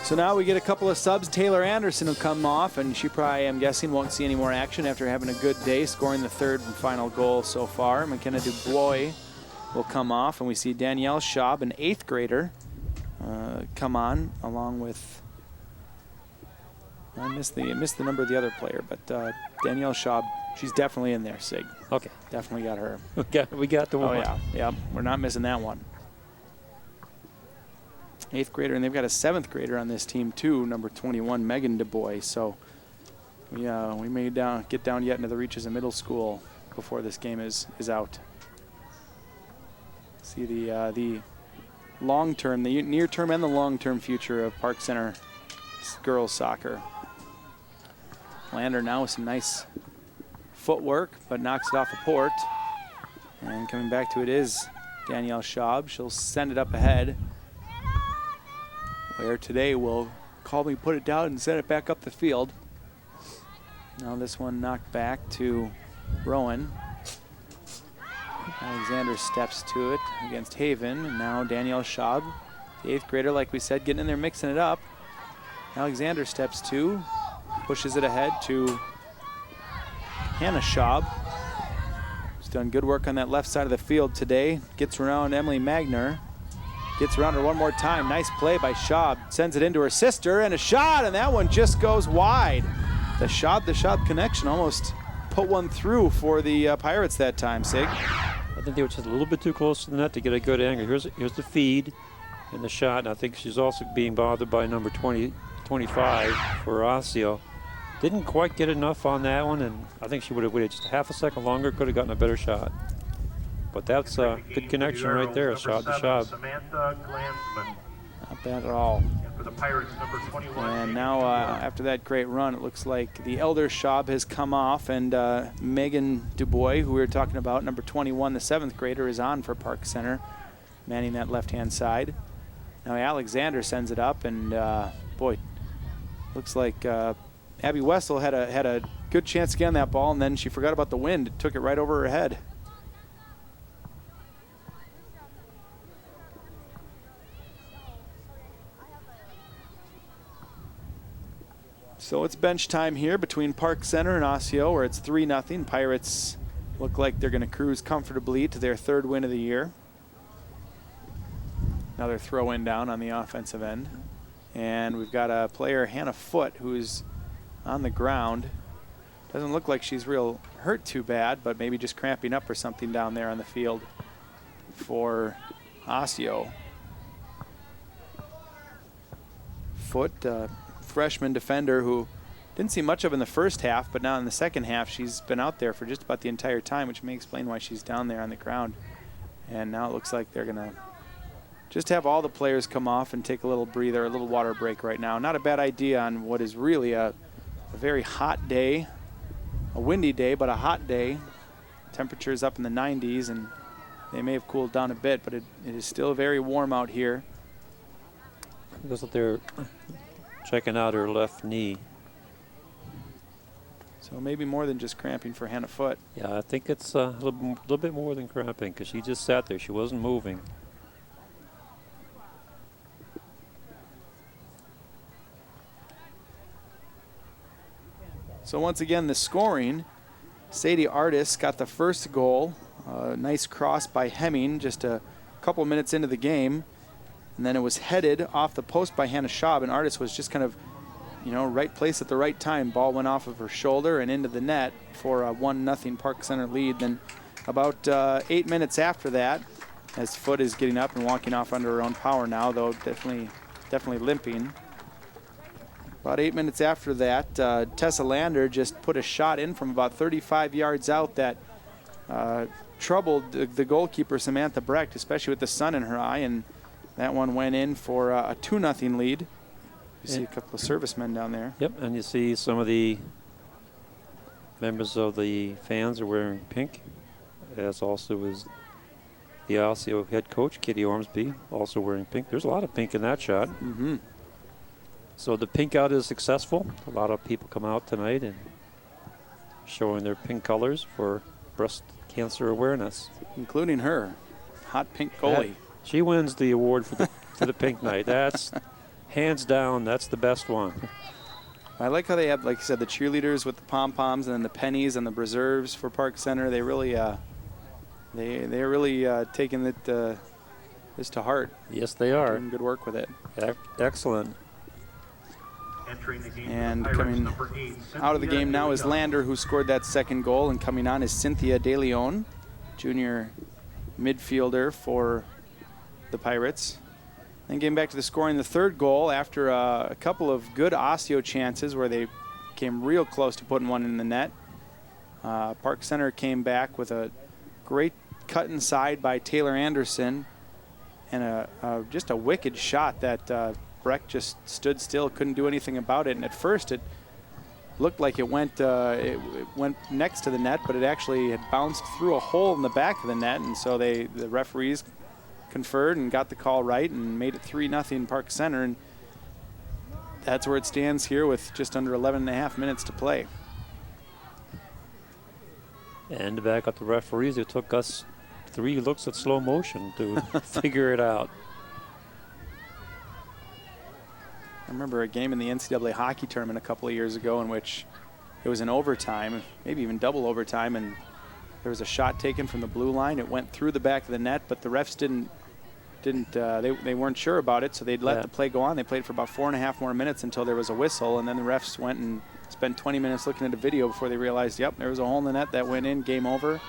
S1: So now we get a couple of subs. Taylor Anderson will come off, and she probably, I'm guessing, won't see any more action after having a good day, scoring the 3rd and final goal so far. McKenna Dubois will come off, and we see Danielle Schaub, an 8th grader, come on, along with, I missed the number of the other player, but Danielle Schaub, she's definitely in there, Sig.
S2: Okay.
S1: Definitely got her.
S2: We got the one.
S1: Oh, yeah. Yep. We're not missing that one. 8th grader, and they've got a 7th grader on this team too, number 21, Megan DuBois. So we may get down yet into the reaches of middle school before this game is out. See the long-term, the near-term and the long-term future of Park Center girls soccer. Lander now with some nice footwork, but knocks it off a port. And coming back to it is Danielle Schaub. She'll send it up ahead, where today will call me, put it down, and send it back up the field. Now this one knocked back to Rowan. Alexander steps to it against Haven, and now Danielle Schaub, the 8th grader, like we said, getting in there, mixing it up. Alexander steps to, pushes it ahead to Hannah Schaub, who's done good work on that left side of the field today. Gets around Emily Magner, gets around her one more time. Nice play by Schaub, sends it into her sister, and a shot, and that one just goes wide. The Schaub connection almost put one through for the Pirates that time, Sig.
S2: I think they were just a little bit too close to the net to get a good angle. Here's the feed and the shot, and I think she's also being bothered by number 25 for Osio. Didn't quite get enough on that one, and I think she would have waited just a half a second longer, could have gotten a better shot. But that's a good connection right there, shot to Schaub.
S3: Samantha Glansman.
S1: Not bad at all.
S3: And for the Pirates, number 21.
S1: And now after that great run, it looks like the elder Schaub has come off, and Megan DuBois, who we were talking about, number 21, the 7th grader, is on for Park Center, manning that left-hand side. Now Alexander sends it up, and boy, looks like Abby Wessel had a good chance to get on that ball, and then she forgot about the wind. It took it right over her head. So it's bench time here between Park Center and Osseo, where it's 3-0. Pirates look like they're going to cruise comfortably to their 3rd win of the year. Another throw-in down on the offensive end. And we've got a player, Hannah Foote, who's on the ground. Doesn't look like she's real hurt too bad, but maybe just cramping up or something down there on the field for Osseo. Foote, freshman defender who didn't see much of in the first half, but now in the second half she's been out there for just about the entire time, which may explain why she's down there on the ground. And now it looks like they're going to just have all the players come off and take a little breather, a little water break right now. Not a bad idea on what is really a very hot day, a windy day, but a hot day. Temperatures up in the 90s, and they may have cooled down a bit, but it is still very warm out here.
S2: Looks like they're checking out her left knee.
S1: So maybe more than just cramping for Hannah Foote.
S2: Yeah, I think it's a little bit more than cramping, because she just sat there. She wasn't moving.
S1: So once again, the scoring, Sadie Artis got the first goal. Nice cross by Hemming just a couple minutes into the game. And then it was headed off the post by Hannah Schaub, and Artis was just kind of, right place at the right time. Ball went off of her shoulder and into the net for a 1-0 Park Center lead. Then about 8 minutes after that, as Foote is getting up and walking off under her own power now, though definitely limping. About 8 minutes after that, Tessa Lander just put a shot in from about 35 yards out that troubled the goalkeeper, Samantha Brecht, especially with the sun in her eye, and that one went in for a 2-0 lead. You see a couple of servicemen down there.
S2: Yep, and you see some of the members of the fans are wearing pink, as also is the Osio head coach, Kitty Ormsby, also wearing pink. There's a lot of pink in that shot.
S1: Mm-hmm.
S2: So the pink out is successful. A lot of people come out tonight and showing their pink colors for breast cancer awareness.
S1: Including her, hot pink goalie.
S2: She wins the award for the pink night. That's hands down, that's the best one.
S1: I like how they have, like you said, the cheerleaders with the pom-poms and then the pennies and the preserves for Park Center. They really, they're really taking this to heart.
S2: Yes, they are.
S1: Doing good work with it.
S2: Excellent.
S3: Entering the game
S1: and coming out of the game now is Lander, who scored that second goal, and coming on is Cynthia De Leon, junior midfielder for the Pirates. Then getting back to the scoring, the third goal after a couple of good Osseo chances where they came real close to putting one in the net. Park Center came back with a great cut inside by Taylor Anderson and just a wicked shot that Breck just stood still, couldn't do anything about it. And at first it looked like it went next to the net, but it actually had bounced through a hole in the back of the net. And so the referees conferred and got the call right and made it 3-0 Park Center. And that's where it stands here with just under 11.5 minutes to play.
S2: And to back up the referees, it took us 3 looks at slow motion to figure it out.
S1: I remember a game in the NCAA hockey tournament a couple of years ago in which it was in overtime, maybe even double overtime, and there was a shot taken from the blue line. It went through the back of the net, but the refs they weren't sure about it, so they'd let the play go on. They played for about 4.5 more minutes until there was a whistle, and then the refs went and spent 20 minutes looking at a video before they realized, yep, there was a hole in the net that went in, game over.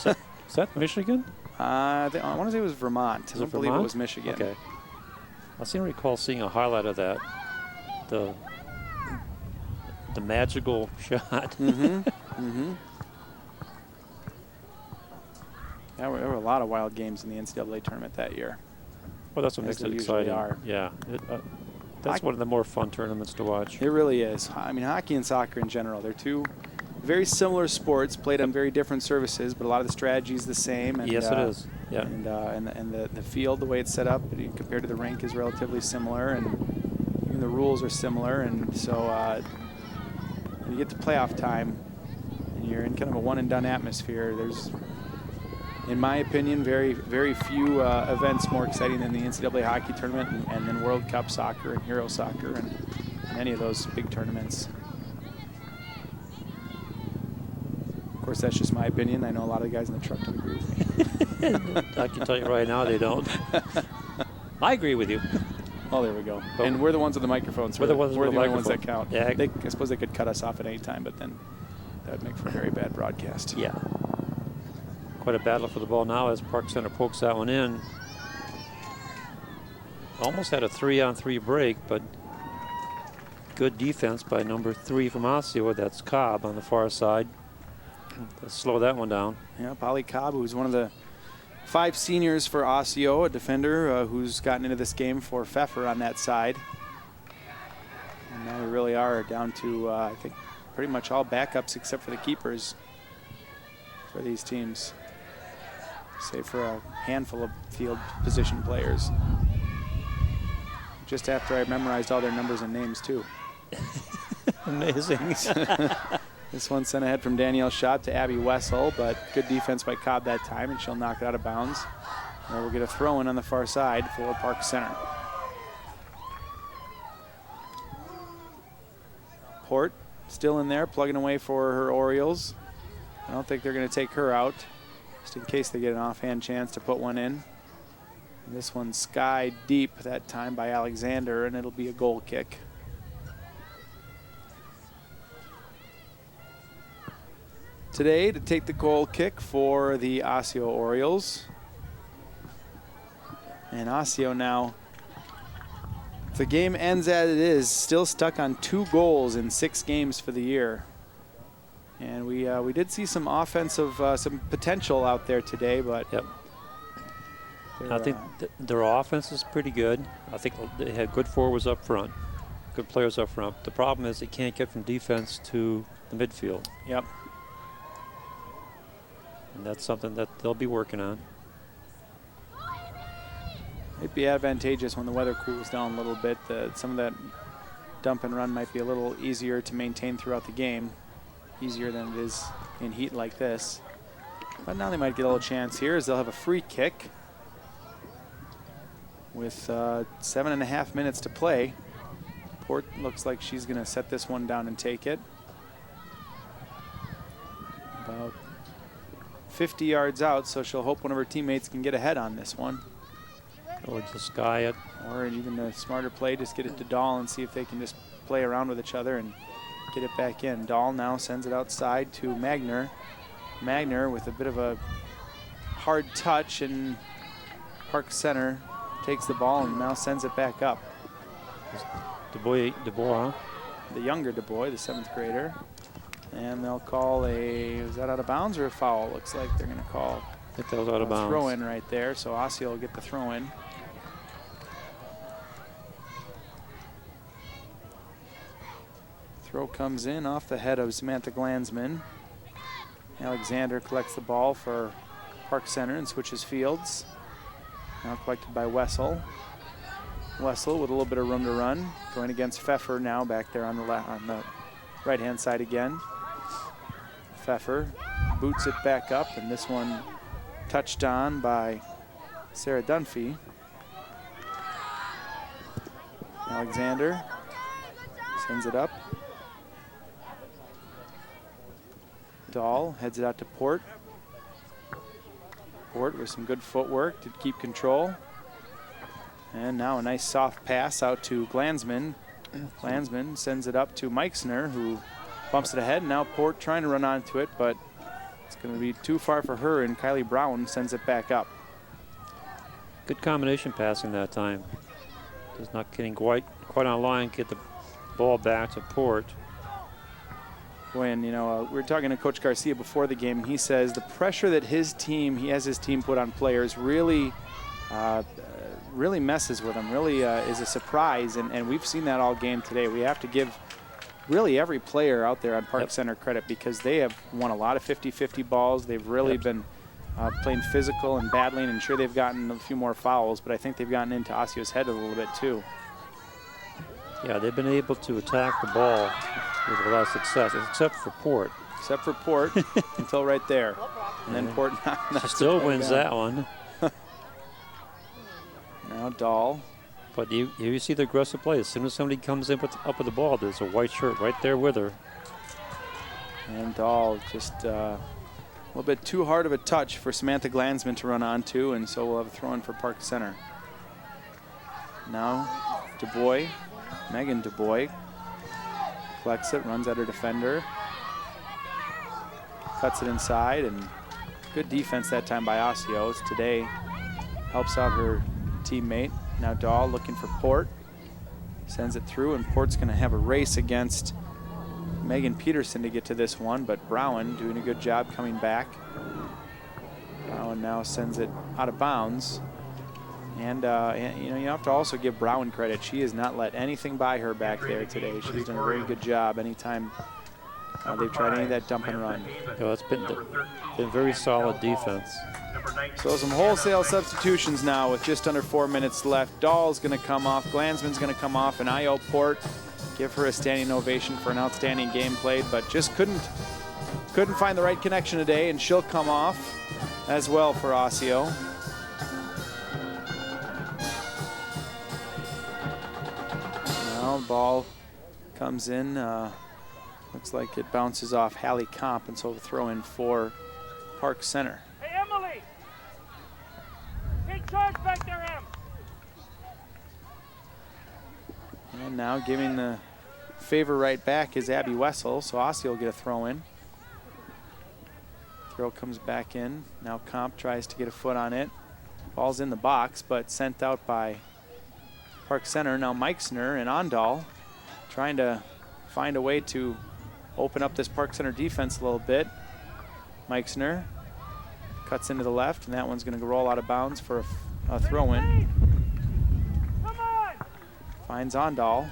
S2: Is that Michigan?
S1: I want to say it was Vermont. I don't believe it was Michigan.
S2: Okay. I seem to recall seeing a highlight of that. The magical shot.
S1: Yeah, there were a lot of wild games in the NCAA tournament that year.
S2: Well, that's what makes it exciting. Yeah, that's one of the more fun tournaments to watch.
S1: It really is. I mean, hockey and soccer in general, they're two very similar sports, played on very different surfaces, but a lot of the strategy is the same. And,
S2: yes, it is. Yeah.
S1: And the field, the way it's set up compared to the rink, is relatively similar, and even the rules are similar. And so when you get to playoff time and you're in kind of a one-and-done atmosphere, there's, in my opinion, very, very few events more exciting than the NCAA hockey tournament and then World Cup soccer and Hero soccer and any of those big tournaments. Of course, that's just my opinion. I know a lot of the guys in the truck don't agree with me.
S2: I can tell you right now they don't. I agree with you.
S1: Oh, there we go. And we're the ones with the microphones. We're the only ones that count.
S2: Yeah.
S1: I suppose they could cut us off at any time, but then that would make for a very bad broadcast.
S2: Yeah. Quite a battle for the ball now as Park Center pokes that one in. Almost had a 3-on-3 break, but good defense by number 3 from Osio. That's Cobb on the far side. Let's slow that one down.
S1: Yeah, Polly Cobb, who's one of the 5 seniors for Osio, a defender who's gotten into this game for Pfeffer on that side. And now we really are down to, I think, pretty much all backups except for the keepers for these teams, save for a handful of field position players. Just after I memorized all their numbers and names, too.
S2: Amazing.
S1: This one sent ahead from Danielle Schott to Abby Wessel, but good defense by Cobb that time, and she'll knock it out of bounds. And we'll get a throw-in on the far side for Park Center. Port still in there, plugging away for her Orioles. I don't think they're going to take her out, just in case they get an offhand chance to put one in. And this one's sky deep that time by Alexander, and it'll be a goal kick. Today to take the goal kick for the Osio Orioles. And Osio now, if the game ends as it is, still stuck on 2 goals in 6 games for the year. And we did see some offensive, some potential out there today, but
S2: I think their offense is pretty good. I think they had good forwards up front, good players up front. The problem is they can't get from defense to the midfield.
S1: Yep.
S2: And that's something that they'll be working on.
S1: It'd be advantageous when the weather cools down a little bit. Some of that dump and run might be a little easier to maintain throughout the game, easier than it is in heat like this. But now they might get a little chance here as they'll have a free kick with 7.5 minutes to play. Port looks like she's going to set this one down and take it. About 50 yards out, so she'll hope one of her teammates can get ahead on this one.
S2: Or just sky it.
S1: Or even a smarter play, just get it to Dahl and see if they can just play around with each other and get it back in. Dahl now sends it outside to Magner. Magner with a bit of a hard touch, and Park Center takes the ball and now sends it back up.
S2: Dubois,
S1: the younger Dubois, the 7th grader. And they'll call is that out of bounds or a foul? Looks like they're going to call
S2: I think that was out of bounds.
S1: Throw in right there, so Osseo will get the throw in. Throw comes in off the head of Samantha Glansman. Alexander collects the ball for Park Center and switches fields. Now collected by Wessel. Wessel with a little bit of room to run, going against Pfeffer now back there on the right-hand side again. Pfeffer boots it back up, and this one touched on by Sarah Dunphy. Alexander sends it up. Dahl heads it out to Port. Port with some good footwork to keep control. And now a nice soft pass out to Glansman. Glansman sends it up to Meixner, who bumps it ahead. Now Port trying to run onto it, but it's going to be too far for her, and Kylie Brown sends it back up.
S2: Good combination passing that time. Just not getting quite on line, get the ball back to Port.
S1: When, we were talking to Coach Garcia before the game, he says the pressure that he has his team put on players really messes with them, really is a surprise, and we've seen that all game today. We have to give really every player out there on Park Center credit, because they have won a lot of 50-50 balls. They've really been playing physical and battling, and sure they've gotten a few more fouls, but I think they've gotten into Osio's head a little bit too.
S2: Yeah, they've been able to attack the ball with a lot of success, except for Port.
S1: Except for Port, until right there. And then Port
S2: still wins that one.
S1: Now Dahl.
S2: But you see the aggressive play. As soon as somebody comes in up with the ball, there's a white shirt right there with her.
S1: And Dahl just a little bit too hard of a touch for Samantha Glansman to run onto, and so we'll have a throw in for Park Center. Now Dubois, Megan Dubois, collects it, runs at her defender, cuts it inside, and good defense that time by Osseo. Today helps out her teammate. Now Dahl looking for Port, sends it through, and Port's going to have a race against Megan Peterson to get to this one, but Brown doing a good job coming back. Brown now sends it out of bounds. And you have to also give Brown credit. She has not let anything by her back there today. She's done a very good job anytime they've tried any of that dump and run.
S2: Yeah, it's been very solid defense.
S1: So some wholesale substitutions now with just under 4 minutes left. Dahl's going to come off, Glansman's going to come off, and Io Port, give her a standing ovation for an outstanding game played, but just couldn't find the right connection today, and she'll come off as well for Osseo. Now ball comes in, looks like it bounces off Hallie Comp, and so we'll throw in for Park Center.
S17: Hey, Emily! Take charge back there, Em!
S1: And now giving the favor right back is Abby Wessel, so Osseo will get a throw in. Throw comes back in. Now Comp tries to get a foot on it. Ball's in the box, but sent out by Park Center. Now Meixner and Ondal trying to find a way to open up this Park Center defense a little bit. Meixner cuts into the left, and that one's going to roll out of bounds for a throw-in. Finds Ondal.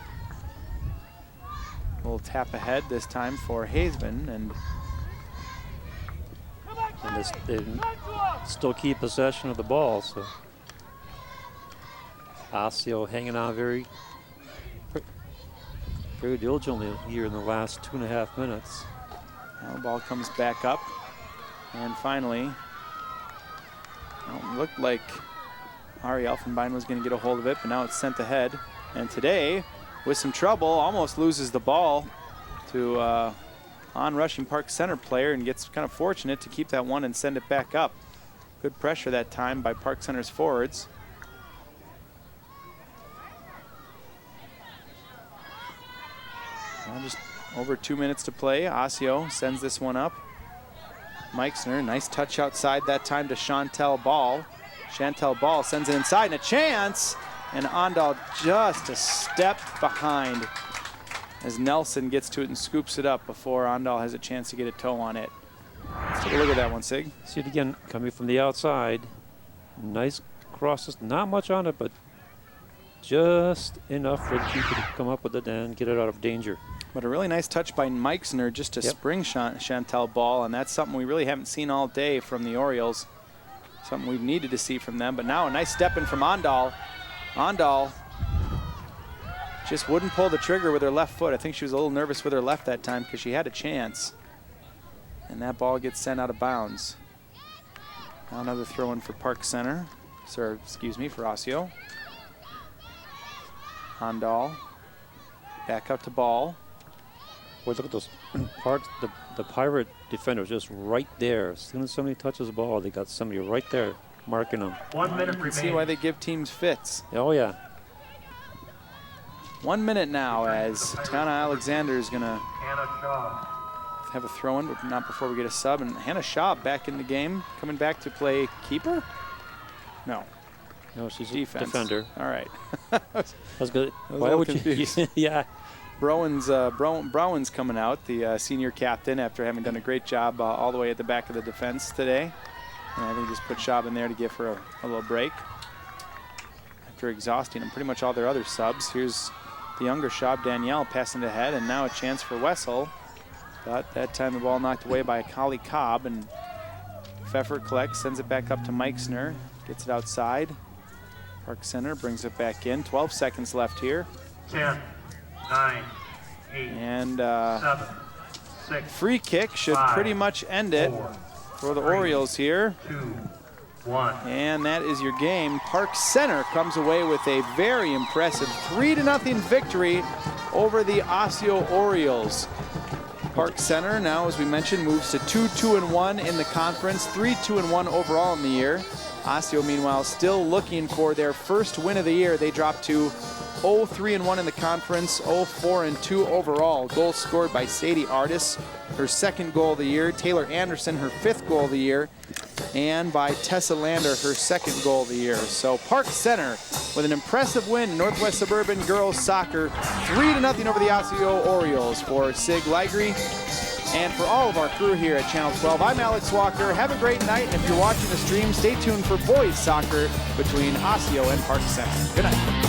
S1: A little tap ahead this time for Hazeman, and
S2: they still keep possession of the ball, so Osseo hanging on very diligently here in the last 2.5 minutes.
S1: Now the ball comes back up, and finally, it looked like Ari Elfenbein was going to get a hold of it, but now it's sent ahead. And today, with some trouble, almost loses the ball to on-rushing Park Center player, and gets kind of fortunate to keep that one and send it back up. Good pressure that time by Park Center's forwards. Well, just over 2 minutes to play. Osseo sends this one up. Meixner, nice touch outside that time to Chantel Ball. Chantel Ball sends it inside, and a chance. And Ondal just a step behind as Nelson gets to it and scoops it up before Ondal has a chance to get a toe on it. Let's take a look at that one, Sig.
S2: See it again, coming from the outside. Nice crosses, not much on it, but just enough for the keeper to come up with it and get it out of danger.
S1: But a really nice touch by Meixner just to spring Chantel Ball, and that's something we really haven't seen all day from the Orioles. Something we've needed to see from them, but now a nice step in from Ondal. Ondal just wouldn't pull the trigger with her left foot. I think she was a little nervous with her left that time because she had a chance. And that ball gets sent out of bounds. Now another throw in for Park Center. For Osio. Ondal. Back up to Ball.
S2: Boy, look at those parts. The Pirate defenders just right there. As soon as somebody touches the ball, they got somebody right there marking them.
S3: 1 minute
S1: You can see why they give teams fits.
S2: Oh, yeah.
S1: 1 minute now as Tiana Alexander is going to have a throw in, but not before we get a sub. And Hannah Shaw back in the game, coming back to play keeper? No.
S2: No, she's
S1: defense.
S2: A defender.
S1: All right.
S2: That's good.
S1: Why would you?
S2: Yeah.
S1: Browen's coming out, the senior captain, after having done a great job all the way at the back of the defense today. And I think just put Schaub in there to give her a little break after exhausting them pretty much all their other subs. Here's the younger Schaub, Danielle, passing it ahead, and now a chance for Wessel. But that time the ball knocked away by Kali Cobb, and Pfeffer collects, sends it back up to Meixner, gets it outside. Park Center brings it back in. 12 seconds left here.
S3: 10, 9, 8,
S1: and
S3: 7, 6.
S1: Free kick should
S3: 5,
S1: pretty much end it
S3: 4,
S1: for the
S3: 3,
S1: Orioles here.
S3: 2, 1.
S1: And that is your game. Park Center comes away with a very impressive 3-0 victory over the Osseo Orioles. Park Center now, as we mentioned, moves to 2-2-1 in the conference, 3-2-1 overall in the year. Osio, meanwhile, still looking for their first win of the year. They dropped to 0-3-1 in the conference, 0-4-2 overall. Goals scored by Sadie Artis, her second goal of the year. Taylor Anderson, her fifth goal of the year. And by Tessa Lander, her second goal of the year. So Park Center with an impressive win in Northwest Suburban Girls Soccer, 3-0 over the Osio Orioles. For Sig Ligry and for all of our crew here at Channel 12, I'm Alex Walker. Have a great night, and if you're watching the stream, stay tuned for boys soccer between Osio and Park Center. Good night.